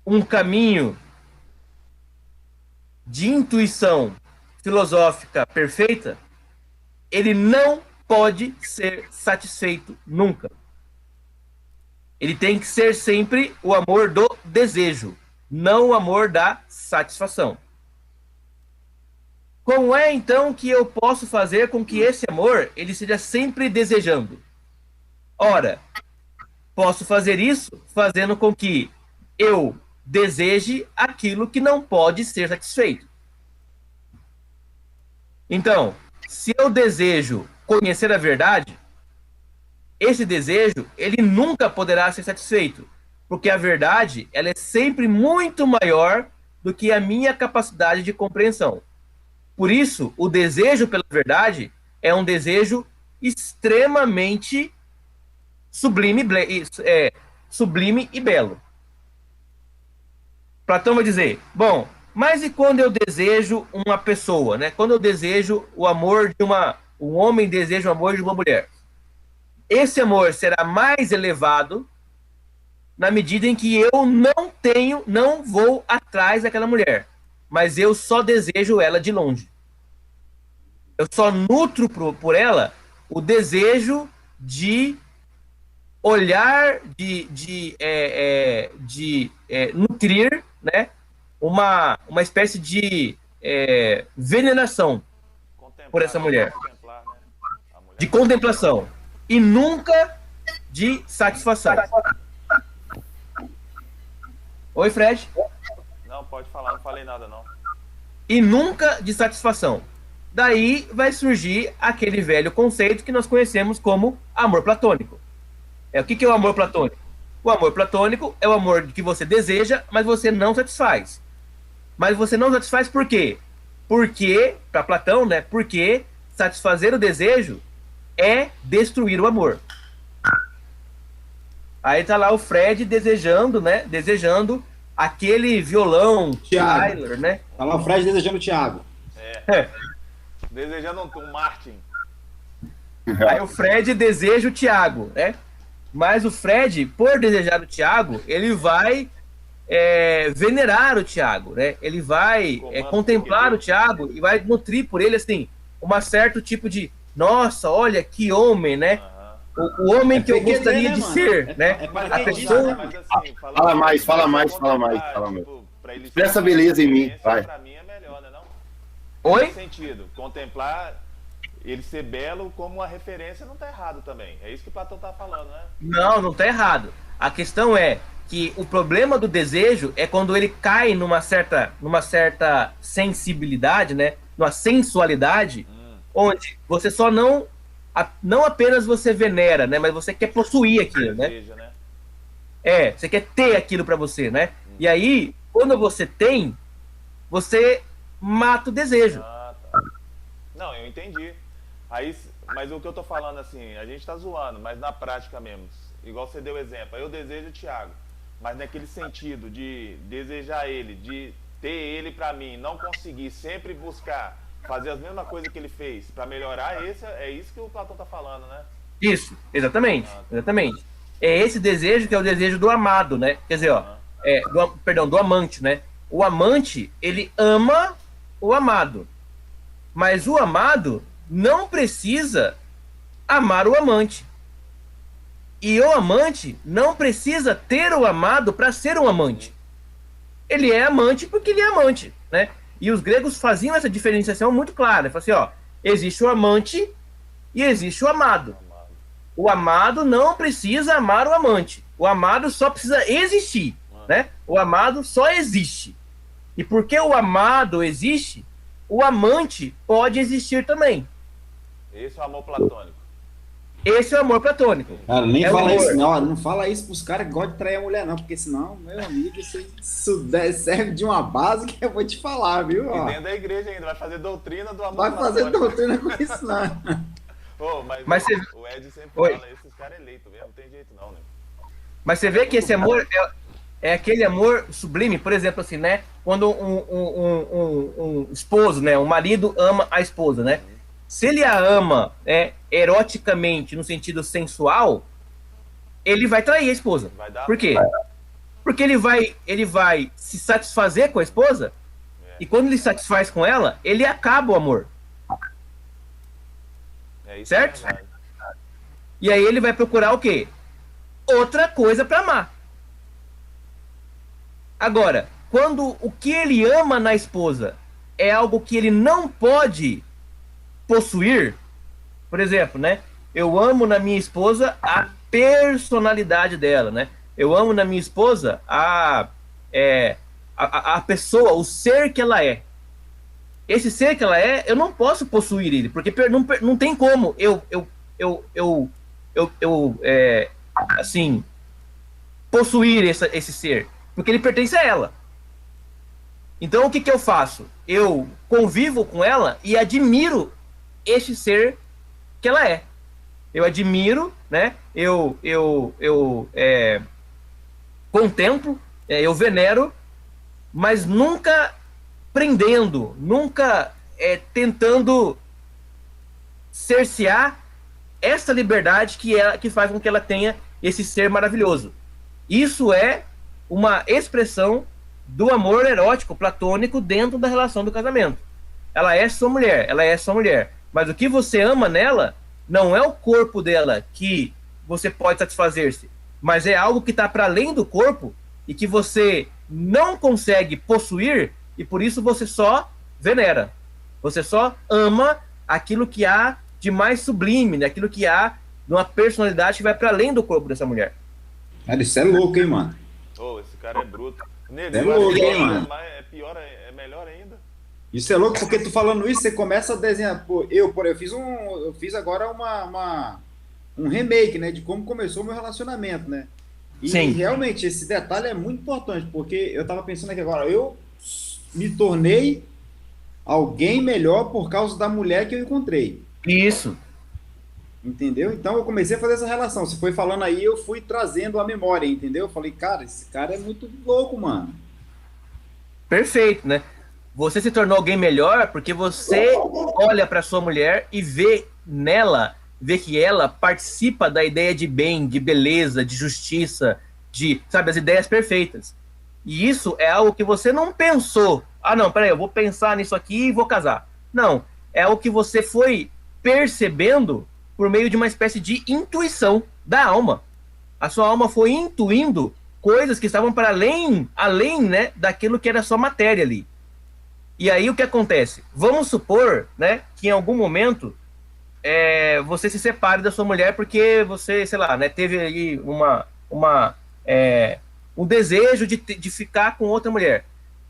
um caminho de intuição filosófica perfeita, ele não pode ser satisfeito nunca. Ele tem que ser sempre o amor do desejo, não o amor da satisfação. Como é, então, que eu posso fazer com que esse amor ele seja sempre desejando? Ora, posso fazer isso fazendo com que eu deseje aquilo que não pode ser satisfeito. Então, se eu desejo conhecer a verdade, esse desejo, ele nunca poderá ser satisfeito, porque a verdade, ela é sempre muito maior do que a minha capacidade de compreensão. Por isso, o desejo pela verdade é um desejo extremamente sublime e belo. Platão vai dizer, bom, mas e quando eu desejo uma pessoa, né? Quando eu desejo o amor de um homem deseja o amor de uma mulher. Esse amor será mais elevado na medida em que eu não vou atrás daquela mulher, mas eu só desejo ela de longe. Eu só nutro por ela o desejo de olhar, de nutrir, né, uma espécie de veneração por essa mulher. Contemplar, né? A mulher De contemplação. E nunca de satisfação. Oi, Fred? Não, pode falar, não falei nada não. E nunca de satisfação. Daí vai surgir aquele velho conceito que nós conhecemos como amor platônico. O que é o amor platônico? O amor platônico é o amor que você deseja, mas você não satisfaz. Mas você não satisfaz por quê? Porque, para Platão, né? Porque satisfazer o desejo é destruir o amor. Aí tá lá o Fred desejando, né? Desejando aquele violão Tyler, né? Tá lá o Fred desejando o Thiago. Desejando um Martin. Aí o Fred deseja o Thiago, né? Mas o Fred, por desejar o Thiago, ele vai venerar o Thiago, né? Ele vai contemplar o Thiago e vai nutrir por ele, assim, uma certo tipo de nossa, olha que homem, né? O homem que eu gostaria de ser, né? A pessoa... Mas, assim, Fala mais. Tipo, pra ele Expressa a beleza em mim, vai. Pra mim é melhor, né? Não? Oi? Nesse sentido, contemplar ele ser belo como uma referência não tá errado também. É isso que o Platão tá falando, né? Não tá errado. A questão é que o problema do desejo é quando ele cai numa certa sensibilidade, né? Numa sensualidade, onde você só não apenas você venera, né? Mas você quer possuir aquilo, Deseja, né? né? Você quer ter aquilo para você, né? E aí, quando você tem, você mata o desejo. Ah, tá. Não, eu entendi. Aí, mas o que eu tô falando assim, a gente tá zoando, mas na prática mesmo, igual você deu exemplo, eu desejo o Thiago, mas naquele sentido de desejar ele, de ter ele pra mim, não conseguir sempre buscar fazer as mesmas coisas que ele fez pra melhorar, é isso que o Platão tá falando, né? Isso, exatamente. É esse desejo que é o desejo do amado, né? Quer dizer, do amante, né? O amante, ele ama o amado. Mas o amado não precisa amar o amante. E o amante não precisa ter o amado para ser um amante. Ele é amante porque ele é amante, né? E os gregos faziam essa diferenciação muito clara. Falaram assim, ó, existe o amante e existe o amado. O amado não precisa amar o amante. O amado só precisa existir, né? O amado só existe. E porque o amado existe, o amante pode existir também. Esse é o amor platônico. Esse é o amor platônico. Cara, nem É fala o isso, amor. não fala isso pros caras que gostam de trair a mulher, não, porque senão, meu amigo, isso serve de uma base que eu vou te falar, viu? E Ó, dentro da igreja ainda, vai fazer doutrina do amor vai fazer platônico. doutrina com isso, não. Ô, Mas você- o Ed sempre Oi. fala, esses caras eleitos mesmo, não tem jeito não, né? Mas você vê que esse amor é aquele amor sublime, por exemplo, assim, né? Quando um esposo, né? Um marido ama a esposa, né? Se ele a ama eroticamente, no sentido sensual, ele vai trair a esposa. Vai dar... Por quê? Porque ele vai se satisfazer com a esposa, e quando ele satisfaz com ela, ele acaba o amor. É isso, Certo? é verdade. E aí ele vai procurar o quê? Outra coisa para amar. Agora, quando o que ele ama na esposa é algo que ele não pode possuir, por exemplo, né? Eu amo na minha esposa a personalidade dela, né? Eu amo na minha esposa a pessoa, o ser que ela é. Esse ser que ela é, eu não posso possuir ele, porque não tem como assim, possuir esse ser, porque ele pertence a ela. Então o que eu faço? Eu convivo com ela e admiro este ser que ela é. Eu admiro, né? Eu contemplo, eu venero, mas nunca prendendo, nunca tentando cercear essa liberdade que faz com que ela tenha esse ser maravilhoso. Isso é uma expressão do amor erótico, platônico, dentro da relação do casamento. Ela é sua mulher, mas o que você ama nela não é o corpo dela que você pode satisfazer-se, mas é algo que está para além do corpo e que você não consegue possuir, e por isso você só venera. Você só ama aquilo que há de mais sublime, né? Aquilo que há de uma personalidade que vai para além do corpo dessa mulher. Cara, isso é louco, hein, mano? Ô, esse cara é bruto. Nego, É eu acho louco, que hein, mano? é pior, é melhor ainda. Isso é louco, porque tu falando isso, você começa a desenhar. Pô, eu fiz agora um remake, né, de como começou o meu relacionamento, né? E Sim. realmente esse detalhe é muito importante, porque eu tava pensando aqui agora, eu me tornei alguém melhor por causa da mulher que eu encontrei. Isso. Entendeu? Então eu comecei a fazer essa relação. Você foi falando aí, eu fui trazendo a memória, entendeu? Eu falei, cara, esse cara é muito louco, mano. Perfeito, né? Você se tornou alguém melhor porque você olha para sua mulher e vê que ela participa da ideia de bem, de beleza, de justiça, de, sabe, as ideias perfeitas. E isso é algo que você não pensou. Ah, não, peraí, eu vou pensar nisso aqui e vou casar. Não, é algo que você foi percebendo por meio de uma espécie de intuição da alma. A sua alma foi intuindo coisas que estavam para além, né, daquilo que era só matéria ali. E aí o que acontece? Vamos supor, né, que em algum momento você se separe da sua mulher porque você, sei lá, né, teve aí um desejo de ficar com outra mulher.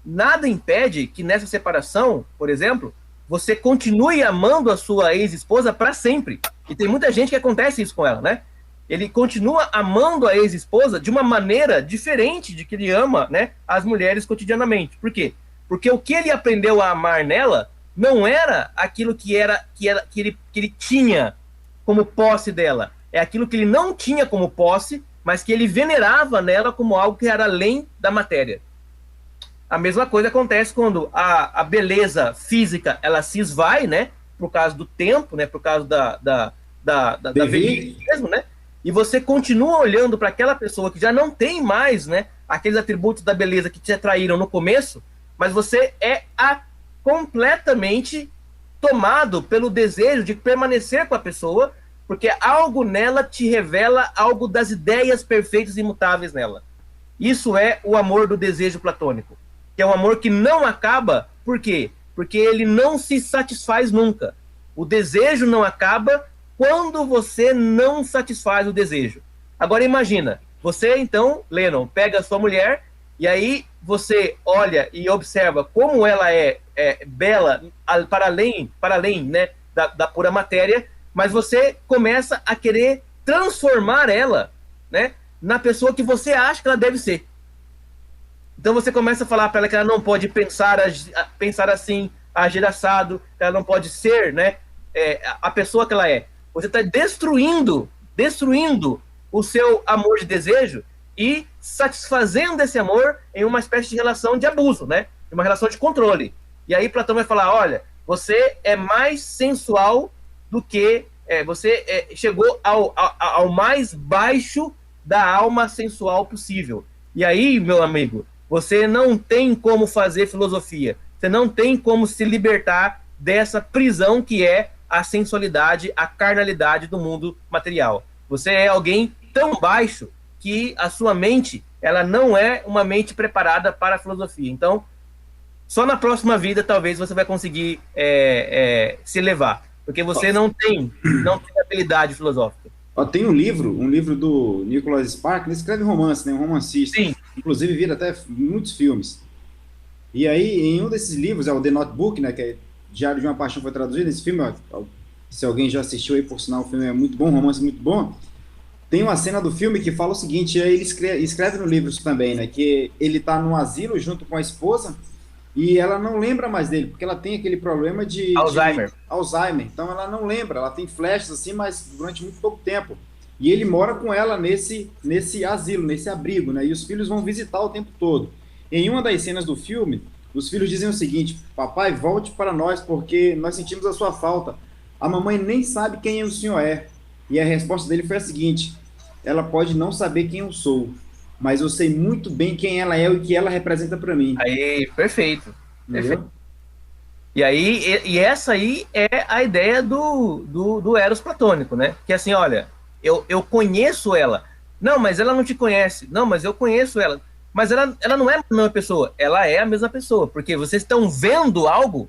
Nada impede que nessa separação, por exemplo, você continue amando a sua ex-esposa para sempre. E tem muita gente que acontece isso com ela, né? Ele continua amando a ex-esposa de uma maneira diferente de que ele ama, né, as mulheres cotidianamente. Por quê? Porque o que ele aprendeu a amar nela não era aquilo que ele tinha como posse dela. É aquilo que ele não tinha como posse, mas que ele venerava nela como algo que era além da matéria. A mesma coisa acontece quando a beleza física ela se esvai, né? Por causa do tempo, né? Por causa da velhice mesmo, né? E você continua olhando para aquela pessoa que já não tem mais, né? Aqueles atributos da beleza que te atraíram no começo, mas você é completamente tomado pelo desejo de permanecer com a pessoa, porque algo nela te revela algo das ideias perfeitas e imutáveis nela. Isso é o amor do desejo platônico, que é um amor que não acaba. Por quê? Porque ele não se satisfaz nunca. O desejo não acaba quando você não satisfaz o desejo. Agora imagina, você então, Lennon, pega a sua mulher e aí você olha e observa como ela é bela para além, né, da pura matéria, mas você começa a querer transformar ela, né, na pessoa que você acha que ela deve ser. Então você começa a falar para ela que ela não pode pensar assim, agir assado, que ela não pode ser, né, a pessoa que ela é. Você está destruindo o seu amor de desejo e satisfazendo esse amor em uma espécie de relação de abuso, né? Uma relação de controle. E aí Platão vai falar, olha, você é mais sensual do que... você chegou ao mais baixo da alma sensual possível. E aí, meu amigo, você não tem como fazer filosofia. Você não tem como se libertar dessa prisão que é a sensualidade, a carnalidade do mundo material. Você é alguém tão baixo que a sua mente, ela não é uma mente preparada para a filosofia. Então, só na próxima vida, talvez, você vai conseguir se elevar. Porque você não tem habilidade filosófica. Tem um livro do Nicholas Sparks, ele escreve romance, né? Um romancista. Sim. Inclusive, vira até muitos filmes. E aí, em um desses livros, é o The Notebook, né? Que é Diário de uma Paixão, foi traduzido. Esse filme, se alguém já assistiu aí, por sinal, o filme é muito bom, um romance muito bom. Tem uma cena do filme que fala o seguinte, aí ele escreve no livro isso também, né? Que ele tá num asilo junto com a esposa e ela não lembra mais dele, porque ela tem aquele problema de Alzheimer. Então ela não lembra, ela tem flashes assim, mas durante muito pouco tempo. E ele mora com ela nesse asilo, nesse abrigo, né? E os filhos vão visitar o tempo todo. Em uma das cenas do filme, os filhos dizem o seguinte: papai, volte para nós, porque nós sentimos a sua falta. A mamãe nem sabe quem o senhor é. E a resposta dele foi a seguinte: ela pode não saber quem eu sou, mas eu sei muito bem quem ela é e o que ela representa para mim. Aí, perfeito. E aí, essa aí é a ideia do Eros platônico, né? Que assim, olha, eu conheço ela. Não, mas ela não te conhece. Não, mas eu conheço ela. Mas ela não é a mesma pessoa. Ela é a mesma pessoa, porque vocês estão vendo algo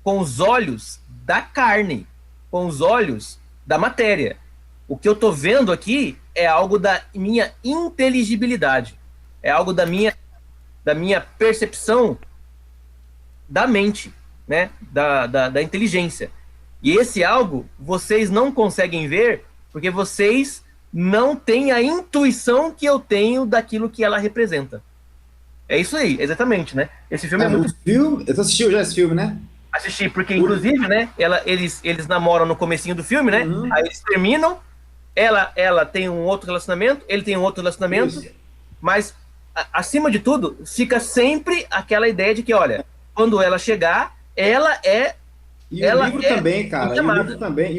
com os olhos da carne, com os olhos da matéria. O que eu estou vendo aqui é algo da minha inteligibilidade, é algo da minha percepção da mente, né? da inteligência. E esse algo vocês não conseguem ver porque vocês não têm a intuição que eu tenho daquilo que ela representa. É isso aí, exatamente, né? Esse filme é muito... Você assistiu já esse filme, né? Assisti, porque inclusive, né, eles namoram no comecinho do filme, né? Uhum. Aí eles terminam, ela tem um outro relacionamento, ele tem um outro relacionamento, isso. Mas, acima de tudo, fica sempre aquela ideia de que, olha, quando ela chegar, ela é... E o livro também, cara, e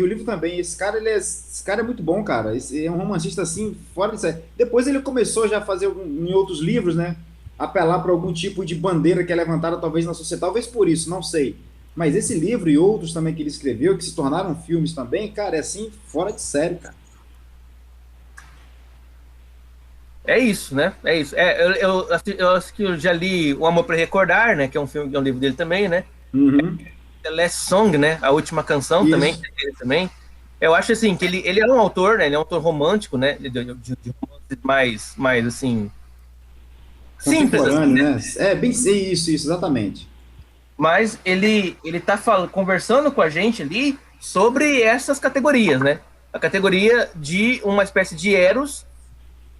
o livro também, esse cara é muito bom, cara, esse é um romancista, assim, fora de série. Depois ele começou já a fazer em outros livros, né, apelar para algum tipo de bandeira que é levantada talvez na sociedade, talvez por isso, não sei. Mas esse livro e outros também que ele escreveu, que se tornaram filmes também, cara, é assim, fora de série, cara. É isso, né? É isso. Eu acho que eu já li O Amor para Recordar, né? Que é um livro dele também, né? Uhum. The Last Song, né? A Última Canção também, dele também. Eu acho assim que ele é um autor, né? Ele é um autor romântico, né? De romances mais assim simples, assim, né? É bem isso, exatamente. Mas ele tá conversando com a gente ali sobre essas categorias, né? A categoria de uma espécie de Eros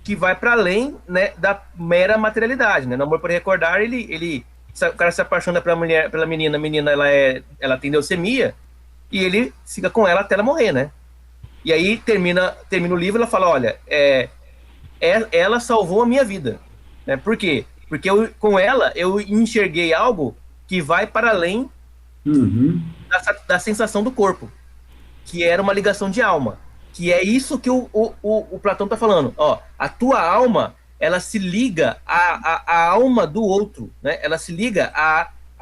que vai para além, né, da mera materialidade, né? No Amor por Recordar, o cara se apaixona pela menina, a menina ela tem leucemia e ele fica com ela até ela morrer, né? E aí termina o livro, ela fala, olha, ela salvou a minha vida, né? Por quê? Porque com ela eu enxerguei algo que vai para além da sensação do corpo, que era uma ligação de alma, que é isso que o Platão está falando. Ó, a tua alma, ela se liga à alma do outro, né? Ela se liga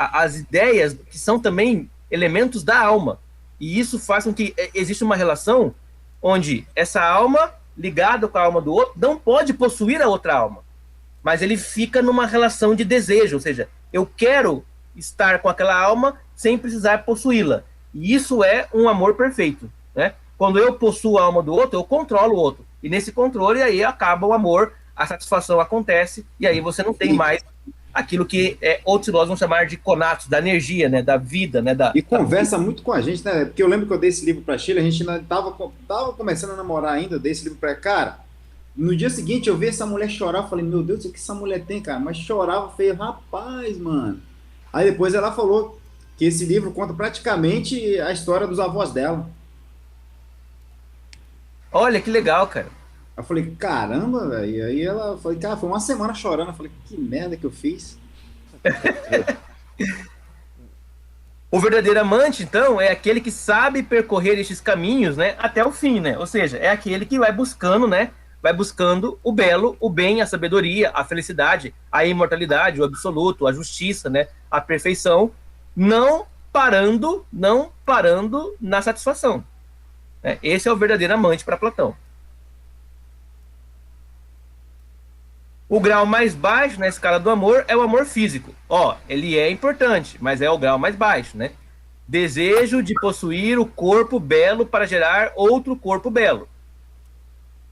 as ideias que são também elementos da alma. E isso faz com que exista uma relação onde essa alma, ligada com a alma do outro, não pode possuir a outra alma. Mas ele fica numa relação de desejo, ou seja, eu quero estar com aquela alma sem precisar possuí-la. E isso é um amor perfeito, né? Quando eu possuo a alma do outro, eu controlo o outro. E nesse controle, aí acaba o amor, a satisfação acontece, e aí você não tem mais aquilo que outros filósofos vão chamar de conatos, da energia, né? Da vida, né? E conversa muito com a gente, né? Porque eu lembro que eu dei esse livro para Sheila, a gente ainda tava começando a namorar ainda, eu dei esse livro para cara. No dia seguinte eu vi essa mulher chorar, eu falei, meu Deus, o que essa mulher tem, cara? Mas chorava, falei, rapaz, mano. Aí depois ela falou que esse livro conta praticamente a história dos avós dela. Olha, que legal, cara. Eu falei, caramba, velho. E aí ela falou, cara, foi uma semana chorando. Eu falei, que merda que eu fiz. O verdadeiro amante, então, é aquele que sabe percorrer estes caminhos, né, até o fim, né? Ou seja, é aquele que vai buscando, né? Vai buscando o belo, o bem, a sabedoria, a felicidade, a imortalidade, o absoluto, a justiça, né? A perfeição, não parando na satisfação. Né? Esse é o verdadeiro amante para Platão. O grau mais baixo na escala do amor é o amor físico. Ó, ele é importante, mas é o grau mais baixo, né? Desejo de possuir o corpo belo para gerar outro corpo belo.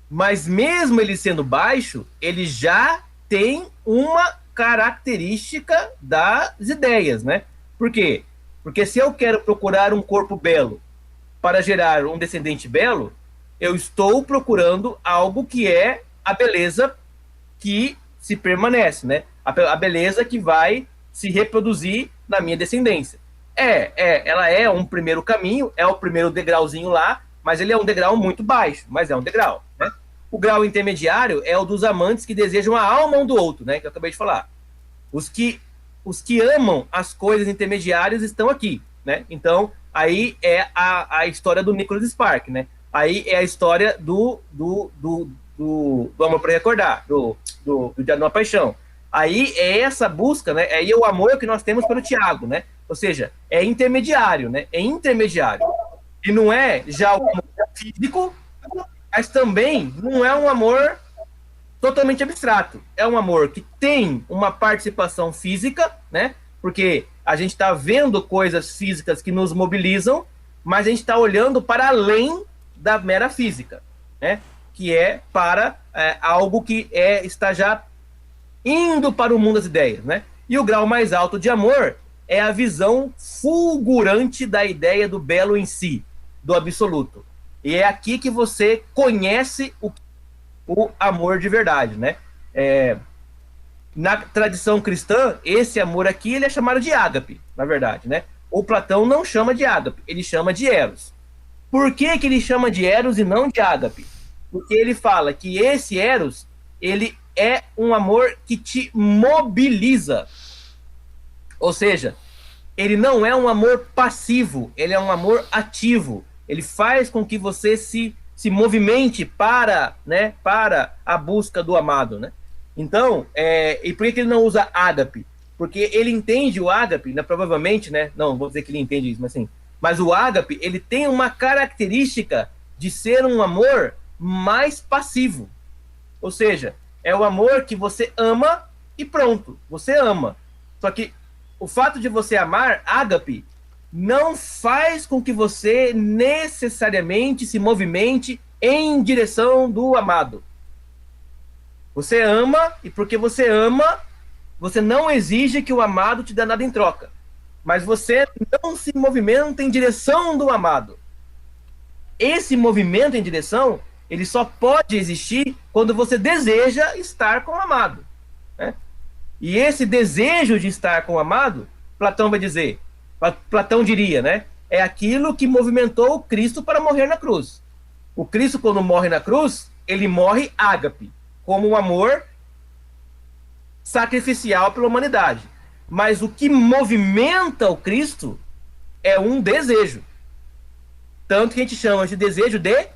Mas mesmo ele sendo baixo, ele já tem uma característica das ideias, né? Por quê? Porque se eu quero procurar um corpo belo para gerar um descendente belo, eu estou procurando algo que é a beleza que se permanece, né? A beleza que vai se reproduzir na minha descendência. Ela é um primeiro caminho, é o primeiro degrauzinho lá, mas ele é um degrau muito baixo, mas é um degrau, né? O grau intermediário é o dos amantes que desejam a alma um do outro, né? Que eu acabei de falar. Os que amam as coisas intermediárias estão aqui, né? Então, aí é a história do Nicholas Spark, né? Aí é a história do amor para recordar, do Diário de uma Paixão. Aí é essa busca, né? Aí é o amor que nós temos pelo Tiago, né? Ou seja, é intermediário, né? É intermediário. E não é já o amor físico, mas também não é um amor totalmente abstrato. É um amor que tem uma participação física, né? Porque a gente está vendo coisas físicas que nos mobilizam, mas a gente está olhando para além da mera física, né? Que é para algo que está já indo para o mundo das ideias, né? E o grau mais alto de amor é a visão fulgurante da ideia do belo em si, do absoluto. E é aqui que você conhece o amor de verdade, né? Na tradição cristã, esse amor aqui ele é chamado de ágape, na verdade, né? O Platão não chama de ágape, ele chama de eros. Por que ele chama de eros e não de ágape? Porque ele fala que esse eros, ele é um amor que te mobiliza. Ou seja, ele não é um amor passivo, ele é um amor ativo. Ele faz com que você se movimente para a busca do amado, né? Então, e por que ele não usa ágape? Porque ele entende o ágape, né, provavelmente, né? Não vou dizer que ele entende isso, mas assim. Mas o ágape, ele tem uma característica de ser um amor mais passivo. Ou seja, é o amor que você ama e pronto, você ama. Só que o fato de você amar, ágape, não faz com que você necessariamente se movimente em direção do amado. Você ama, e porque você ama, você não exige que o amado te dê nada em troca. Mas você não se movimenta em direção do amado. Esse movimento em direção, ele só pode existir quando você deseja estar com o amado, né? E esse desejo de estar com o amado, Platão vai dizer, Platão diria, né? É aquilo que movimentou o Cristo para morrer na cruz. O Cristo, quando morre na cruz, ele morre ágape, como um amor sacrificial pela humanidade. Mas o que movimenta o Cristo é um desejo. Tanto que a gente chama de desejo de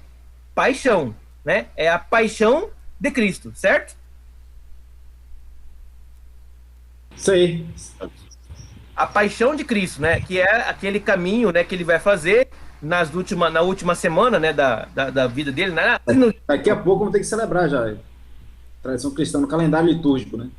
paixão, né? É a paixão de Cristo, certo? Sei. a paixão de Cristo, né? Que é aquele caminho, né, que ele vai fazer na última semana, né, da vida dele, né? Daqui a pouco vamos ter que celebrar já. Tradição cristã no calendário litúrgico, né?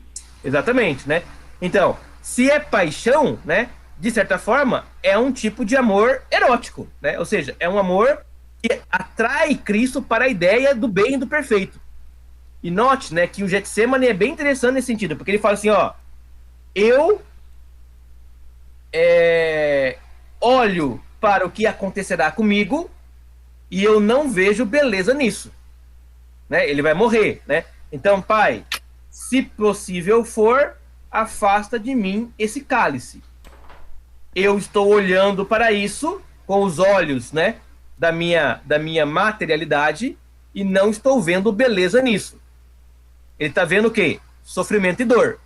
Exatamente, né? Então, se é paixão, né, de certa forma, é um tipo de amor erótico, né? Ou seja, é um amor que atrai Cristo para a ideia do bem e do perfeito. E note, né, que o Getsemane é bem interessante nesse sentido, porque ele fala assim, ó, eu olho para o que acontecerá comigo e eu não vejo beleza nisso, né? Ele vai morrer, né? Então, Pai, se possível for, afasta de mim esse cálice. Eu estou olhando para isso com os olhos, né, da minha materialidade e não estou vendo beleza nisso. Ele está vendo o quê? Sofrimento e dor.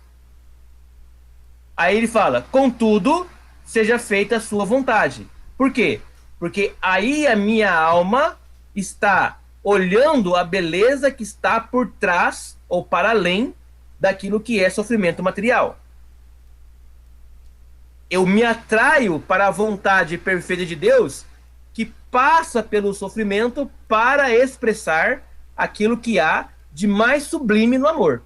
Aí ele fala, contudo, seja feita a sua vontade. Por quê? Porque aí a minha alma está olhando a beleza que está por trás ou para além daquilo que é sofrimento material. Eu me atraio para a vontade perfeita de Deus que passa pelo sofrimento para expressar aquilo que há de mais sublime no amor,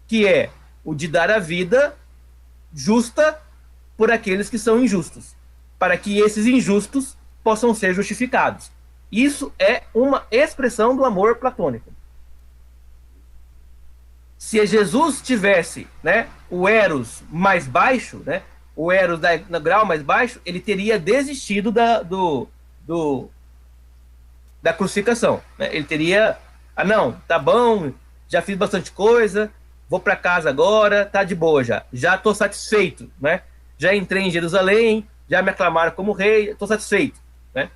que é o de dar a vida justa por aqueles que são injustos, para que esses injustos possam ser justificados. Isso é uma expressão do amor platônico. Se Jesus tivesse, né, o Eros mais baixo, né, o Eros no grau mais baixo, ele teria desistido da crucificação, né? Ele teria, não, tá bom, já fiz bastante coisa, vou para casa agora, tá de boa já estou satisfeito, né? Já entrei em Jerusalém, já me aclamaram como rei, estou satisfeito, né?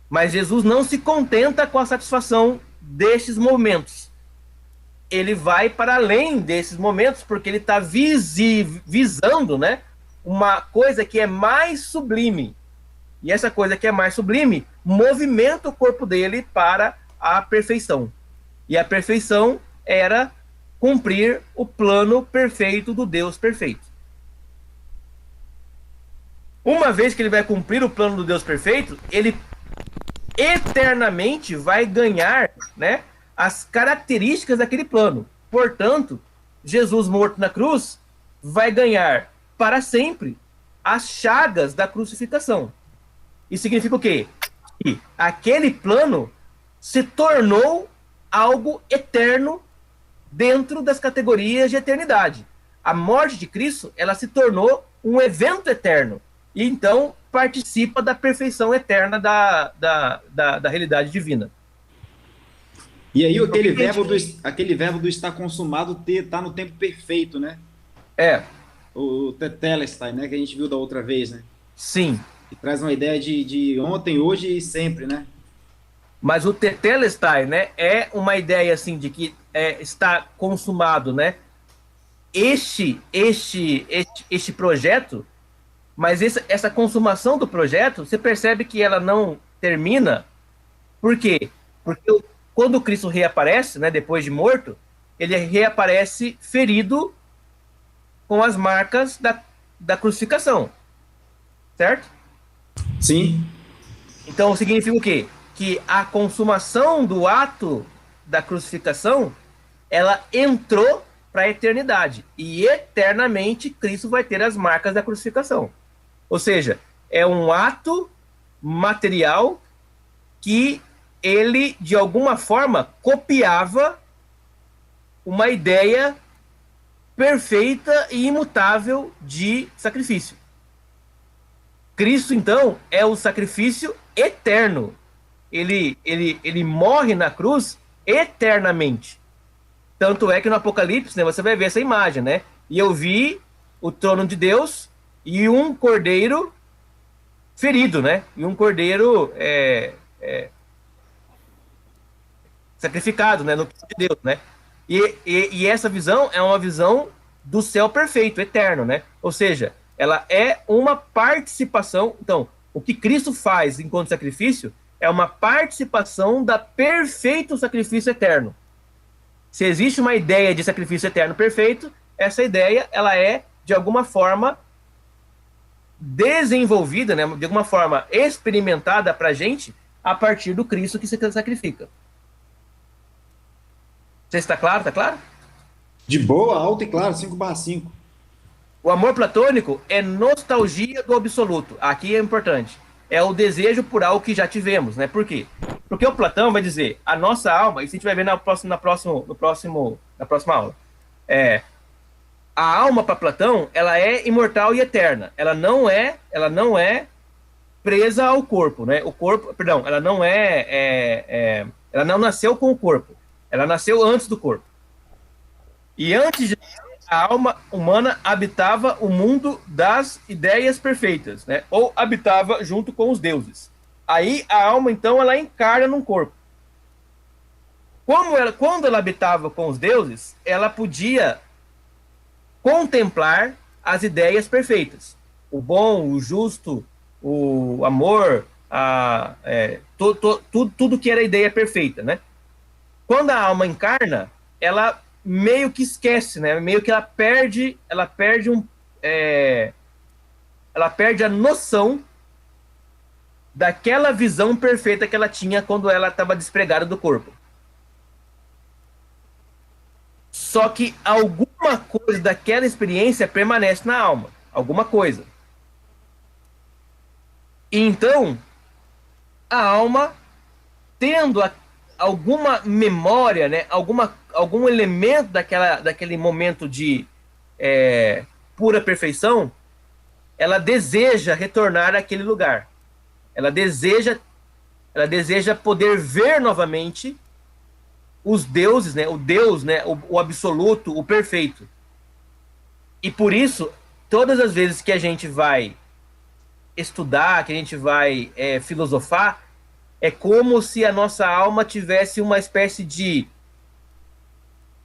Mas Jesus não se contenta com a satisfação destes momentos. Ele vai para além desses momentos, porque ele está visando, né, uma coisa que é mais sublime. E essa coisa que é mais sublime movimenta o corpo dele para a perfeição. E a perfeição era cumprir o plano perfeito do Deus perfeito. Uma vez que ele vai cumprir o plano do Deus perfeito, ele eternamente vai ganhar, né, as características daquele plano. Portanto, Jesus morto na cruz vai ganhar para sempre as chagas da crucificação. Isso significa o quê? Que aquele plano se tornou algo eterno dentro das categorias de eternidade. A morte de Cristo, ela se tornou um evento eterno. E então participa da perfeição eterna da realidade divina. E aí aquele verbo do estar consumado está no tempo perfeito, né? O tetelestai, né? Que a gente viu da outra vez, né? Sim. Que traz uma ideia de ontem, hoje e sempre, né? Mas o tetelestai, né? É uma ideia assim de que está consumado, né? Este projeto, mas essa consumação do projeto, você percebe que ela não termina. Por quê? Porque quando Cristo reaparece, né, depois de morto, ele reaparece ferido com as marcas da crucificação. Certo? Sim. Então significa o quê? Que a consumação do ato da crucificação, ela entrou para a eternidade. E eternamente Cristo vai ter as marcas da crucificação. Ou seja, é um ato material que ele, de alguma forma, copiava uma ideia perfeita e imutável de sacrifício. Cristo, então, é o sacrifício eterno. Ele morre na cruz eternamente. Tanto é que no Apocalipse, né, você vai ver essa imagem, né? E eu vi o trono de Deus e um cordeiro ferido, né? E um cordeiro sacrificado, né, no trono de Deus, né? E essa visão é uma visão do céu perfeito, eterno, né? Ou seja, ela é uma participação. Então, o que Cristo faz enquanto sacrifício é uma participação da perfeito sacrifício eterno. Se existe uma ideia de sacrifício eterno perfeito, essa ideia ela é de alguma forma, desenvolvida, né, de alguma forma experimentada para a gente a partir do Cristo que se sacrifica. Não sei se está claro, tá claro? De boa, alto e claro, 5/5. O amor platônico é nostalgia do absoluto. Aqui é importante. É o desejo por algo que já tivemos, né? Por quê? Porque o Platão vai dizer, a nossa alma, isso a gente vai ver na próxima aula, a alma para Platão, ela é imortal e eterna. Ela não é presa ao corpo, né? O corpo, perdão, ela não ela não nasceu com o corpo. Ela nasceu antes do corpo. E antes de a alma humana habitava o mundo das ideias perfeitas, né? Ou habitava junto com os deuses. Aí a alma, então, ela encarna num corpo. Quando ela habitava com os deuses, ela podia contemplar as ideias perfeitas. O bom, o justo, o amor, tudo que era ideia perfeita, né? Quando a alma encarna, ela meio que esquece, né? Meio que ela perde a noção daquela visão perfeita que ela tinha quando ela estava despregada do corpo. Só que alguma coisa daquela experiência permanece na alma, alguma coisa. E então, a alma, tendo alguma memória, né, algum elemento daquele momento de pura perfeição, ela deseja retornar àquele lugar. Ela deseja poder ver novamente os deuses, né, o Deus, né, o absoluto, o perfeito. E por isso, todas as vezes que a gente vai estudar, que a gente vai filosofar, é como se a nossa alma tivesse uma espécie de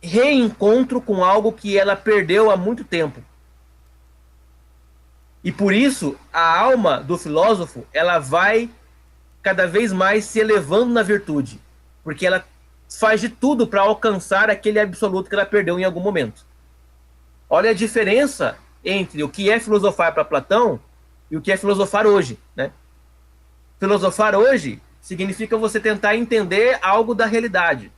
reencontro com algo que ela perdeu há muito tempo. E por isso, a alma do filósofo, ela vai cada vez mais se elevando na virtude, porque ela faz de tudo para alcançar aquele absoluto que ela perdeu em algum momento. Olha a diferença entre o que é filosofar para Platão e o que é filosofar hoje, né? Filosofar hoje significa você tentar entender algo da realidade.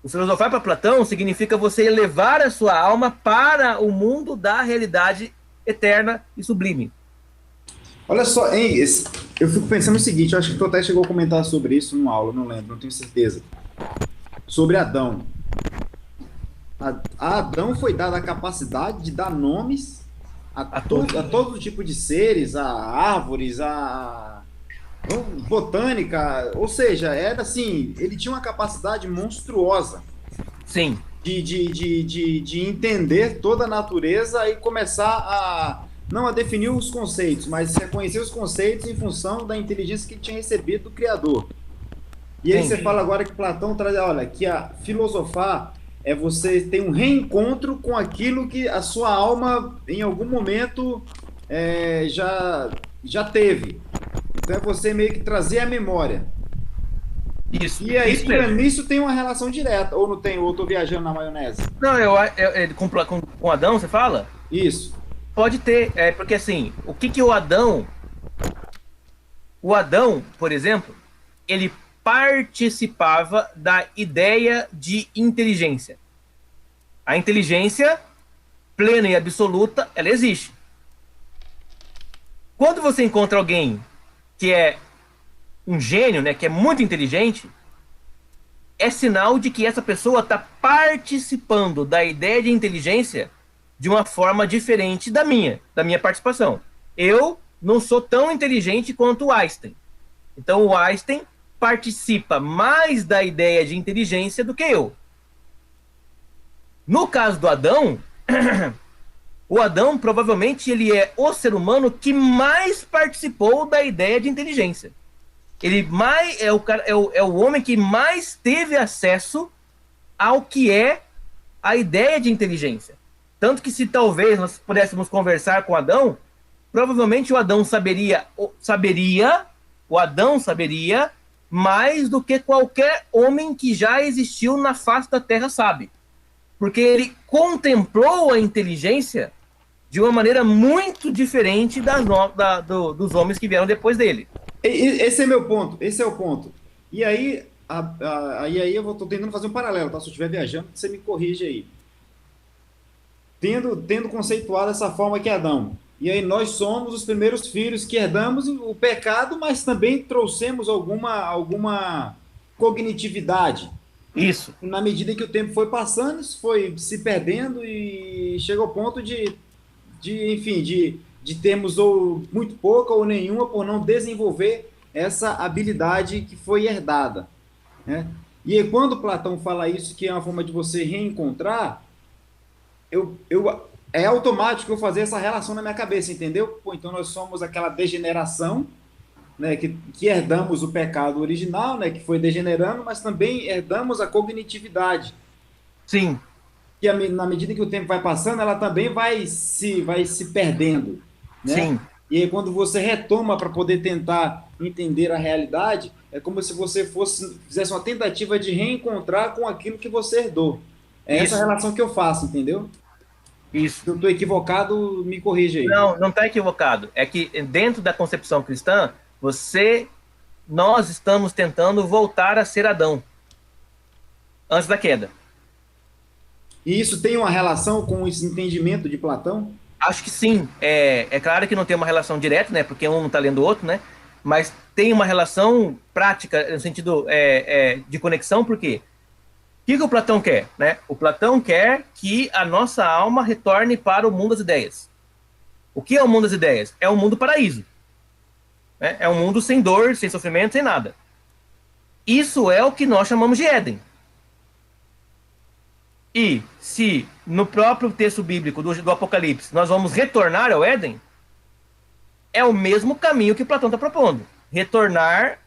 O filosofar para Platão significa você elevar a sua alma para o mundo da realidade eterna e sublime. Olha só, hein, eu fico pensando o seguinte, eu acho que tu até chegou a comentar sobre isso numa aula, não lembro, não tenho certeza. Sobre Adão. A Adão foi dada a capacidade de dar nomes a todo tipo de seres, a árvores, a botânica, ou seja, era assim, ele tinha uma capacidade monstruosa. Sim. De entender toda a natureza e começar não a definir os conceitos, mas reconhecer os conceitos em função da inteligência que ele tinha recebido do Criador. E aí você fala agora que Platão traz, olha, que a filosofar é você ter um reencontro com aquilo que a sua alma em algum momento já teve. Então é você meio que trazer a memória. Isso. E aí, isso tem uma relação direta, ou não tem, ou eu tô viajando na maionese? Não, com Adão, você fala? Isso. Pode ter, porque assim, o que o Adão... O Adão, por exemplo, ele participava da ideia de inteligência. A inteligência plena e absoluta, ela existe. Quando você encontra alguém que é um gênio, né, que é muito inteligente, é sinal de que essa pessoa está participando da ideia de inteligência de uma forma diferente da minha participação. Eu não sou tão inteligente quanto o Einstein. Então o Einstein participa mais da ideia de inteligência do que eu. No caso do Adão, o Adão provavelmente ele é o ser humano que mais participou da ideia de inteligência. Ele é o homem que mais teve acesso ao que é a ideia de inteligência. Tanto que se talvez nós pudéssemos conversar com Adão, provavelmente o Adão saberia mais do que qualquer homem que já existiu na face da Terra sabe. Porque ele contemplou a inteligência de uma maneira muito diferente dos homens que vieram depois dele. Esse é meu ponto, esse é o ponto. E aí, aí eu tô tentando fazer um paralelo, tá? Se eu estiver viajando, você me corrige aí. Tendo conceituado essa forma que é Adão. E aí nós somos os primeiros filhos que herdamos o pecado, mas também trouxemos alguma cognitividade. Isso. Na medida que o tempo foi passando, isso foi se perdendo e chega ao ponto de termos ou muito pouca ou nenhuma por não desenvolver essa habilidade que foi herdada, né? E aí, quando Platão fala isso, que é uma forma de você reencontrar, é automático eu fazer essa relação na minha cabeça, entendeu? Pô, então nós somos aquela degeneração, né, que herdamos o pecado original, né, que foi degenerando, mas também herdamos a cognitividade. Sim. Que na medida que o tempo vai passando, ela também vai se perdendo, né? Sim. E aí, quando você retoma para poder tentar entender a realidade, é como se você fizesse uma tentativa de reencontrar com aquilo que você herdou. É essa relação que eu faço, entendeu? Isso. Se eu estou equivocado, me corrija aí. Não está equivocado. É que dentro da concepção cristã, nós estamos tentando voltar a ser Adão antes da queda. E isso tem uma relação com esse entendimento de Platão? Acho que sim. É claro que não tem uma relação direta, né? Porque um não está lendo o outro, né? Mas tem uma relação prática no sentido de conexão, por quê? O que o Platão quer, né? O Platão quer que a nossa alma retorne para o mundo das ideias. O que é o mundo das ideias? É um mundo paraíso. Né? É um mundo sem dor, sem sofrimento, sem nada. Isso é o que nós chamamos de Éden. E se no próprio texto bíblico do Apocalipse nós vamos retornar ao Éden, é o mesmo caminho que Platão está propondo. Retornar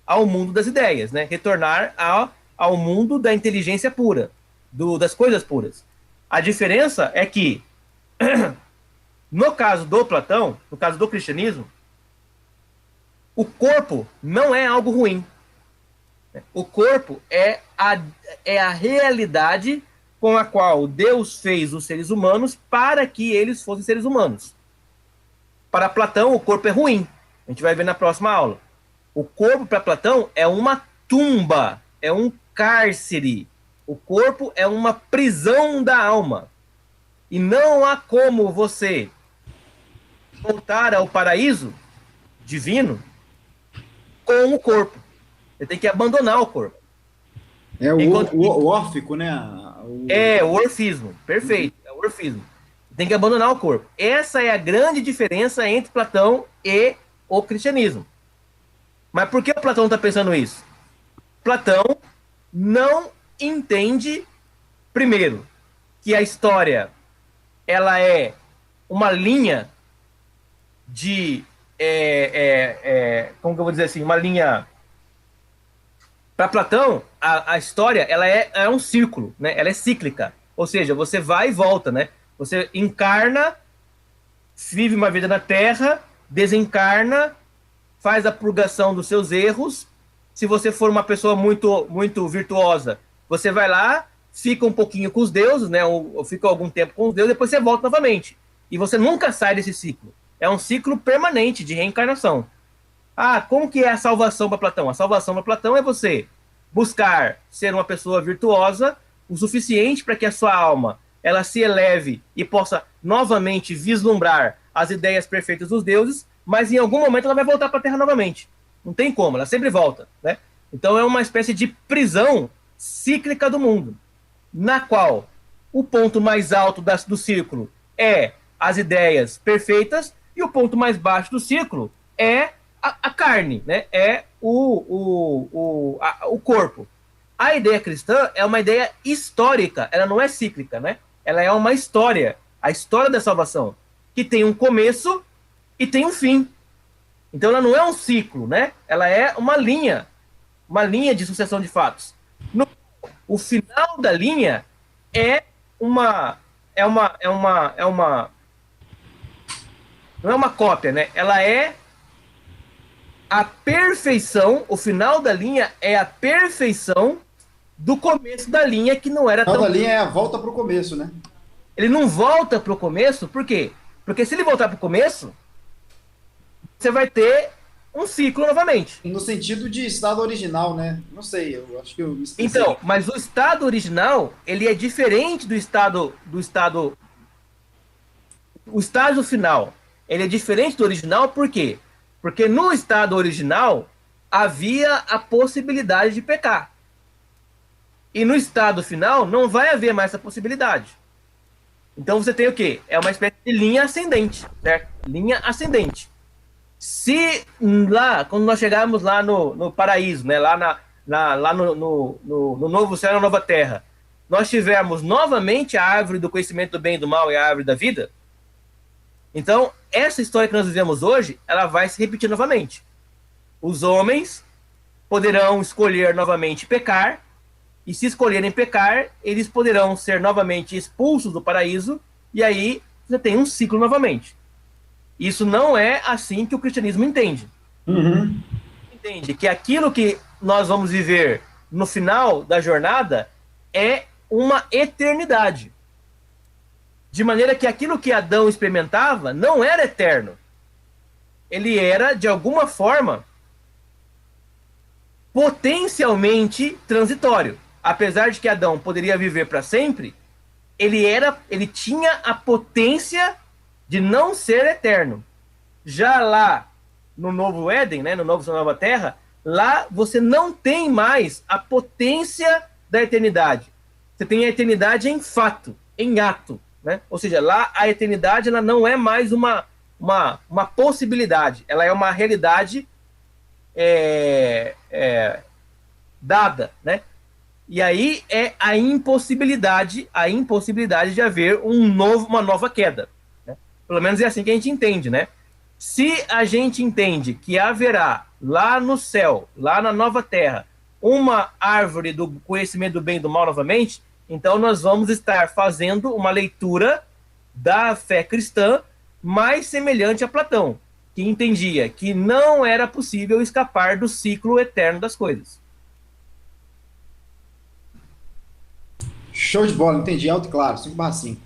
ao mundo das ideias, né? Retornar ao mundo da inteligência pura, das coisas puras. A diferença é que, no caso do Platão, no caso do cristianismo, o corpo não é algo ruim. O corpo é a realidade com a qual Deus fez os seres humanos para que eles fossem seres humanos. Para Platão, o corpo é ruim. A gente vai ver na próxima aula. O corpo, para Platão, é uma tumba, é um cárcere. O corpo é uma prisão da alma. E não há como você voltar ao paraíso divino com o corpo. Você tem que abandonar o corpo. É o órfico, né? O orfismo. Perfeito. É o orfismo. Tem que abandonar o corpo. Essa é a grande diferença entre Platão e o cristianismo. Mas por que o Platão está pensando isso? Platão não entende, primeiro, que a história ela é uma linha de... como que eu vou dizer assim? Uma linha... Para Platão, a história ela é um círculo, né? Ela é cíclica. Ou seja, você vai e volta, né? Você encarna, vive uma vida na Terra, desencarna, faz a purgação dos seus erros. Se você for uma pessoa muito, muito virtuosa, você vai lá, fica um pouquinho com os deuses, né? Ou fica algum tempo com os deuses, depois você volta novamente. E você nunca sai desse ciclo. É um ciclo permanente de reencarnação. Ah, como que é a salvação para Platão? A salvação para Platão é você buscar ser uma pessoa virtuosa o suficiente para que a sua alma ela se eleve e possa novamente vislumbrar as ideias perfeitas dos deuses, mas em algum momento ela vai voltar para a Terra novamente. Não tem como, ela sempre volta, né? Então é uma espécie de prisão cíclica do mundo, na qual o ponto mais alto do círculo é as ideias perfeitas e o ponto mais baixo do círculo é a carne, né? É o corpo. A ideia cristã é uma ideia histórica, ela não é cíclica, né? Ela é uma história, a história da salvação, que tem um começo e tem um fim. Então ela não é um ciclo, né? Ela é uma linha de sucessão de fatos. O final da linha não é uma cópia, né? Ela é a perfeição, o final da linha é a perfeição do começo da linha, que não era tão... A linha é a volta para o começo, né? Ele não volta para o começo, por quê? Porque se ele voltar para o começo, você vai ter um ciclo novamente. No sentido de estado original, né? Não sei, eu acho que eu esqueci. Então, mas o estado original, ele é diferente do estado... O estágio final, ele é diferente do original, por quê? Porque no estado original, havia a possibilidade de pecar. E no estado final, não vai haver mais essa possibilidade. Então você tem o quê? É uma espécie de linha ascendente, certo? Linha ascendente. Se lá, quando nós chegarmos lá no paraíso, né, lá no novo céu e na nova terra, nós tivermos novamente a árvore do conhecimento do bem e do mal e a árvore da vida, então essa história que nós vivemos hoje, ela vai se repetir novamente. Os homens poderão escolher novamente pecar, e se escolherem pecar, eles poderão ser novamente expulsos do paraíso, e aí você tem um ciclo novamente. Isso não é assim que o cristianismo entende. Uhum. Entende que aquilo que nós vamos viver no final da jornada é uma eternidade. De maneira que aquilo que Adão experimentava não era eterno. Ele era, de alguma forma, potencialmente transitório. Apesar de que Adão poderia viver para sempre, ele tinha a potência de não ser eterno. Já lá no Novo Éden, né, no Novo Céu e Nova Terra, lá você não tem mais a potência da eternidade. Você tem a eternidade em fato, em ato, né? Ou seja, lá a eternidade ela não é mais uma possibilidade, ela é uma realidade dada, né? E aí é a impossibilidade de haver uma nova queda. Né? Pelo menos é assim que a gente entende, né? Se a gente entende que haverá lá no céu, lá na nova terra, uma árvore do conhecimento do bem e do mal novamente, então nós vamos estar fazendo uma leitura da fé cristã mais semelhante a Platão, que entendia que não era possível escapar do ciclo eterno das coisas. Show de bola, entendi. Alto e claro, 5/5.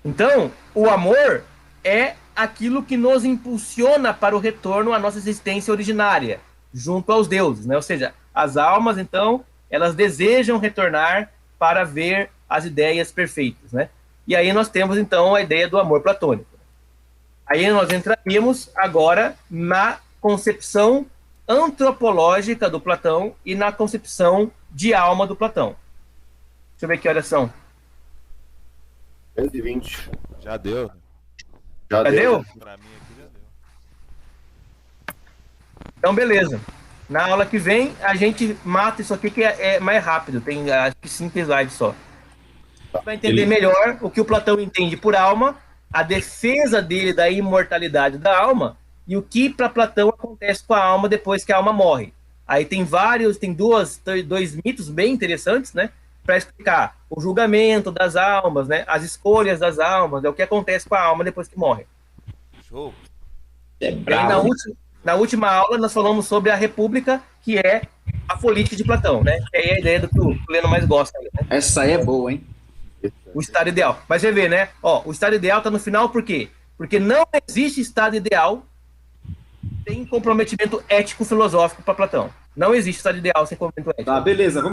Então, o amor é aquilo que nos impulsiona para o retorno à nossa existência originária, junto aos deuses, né? Ou seja, as almas, então, elas desejam retornar para ver as ideias perfeitas, né? E aí nós temos, então, a ideia do amor platônico. Aí nós entraríamos agora na concepção antropológica do Platão e na concepção de alma do Platão. Deixa eu ver que horas são. 10h20. Já deu. Já deu? Pra mim aqui já deu. Então, beleza. Na aula que vem, a gente mata isso aqui que é mais rápido. Tem, acho que 5 slides só. Vai entender melhor o que o Platão entende por alma, a defesa dele da imortalidade da alma e o que para Platão acontece com a alma depois que a alma morre. Aí tem dois mitos bem interessantes, né? Para explicar o julgamento das almas, né? As escolhas das almas, é o que acontece com a alma depois que morre. Show. É E aí, na última aula, nós falamos sobre a república, que é a política de Platão, né? Que é a ideia do que o Leno mais gosta. Né? Essa aí é boa, hein? O estado ideal. Mas você vê, né? Ó, o estado ideal está no final por quê? Porque não existe estado ideal sem comprometimento ético-filosófico para Platão. Não existe estado ideal sem comprometimento ético. Tá, beleza.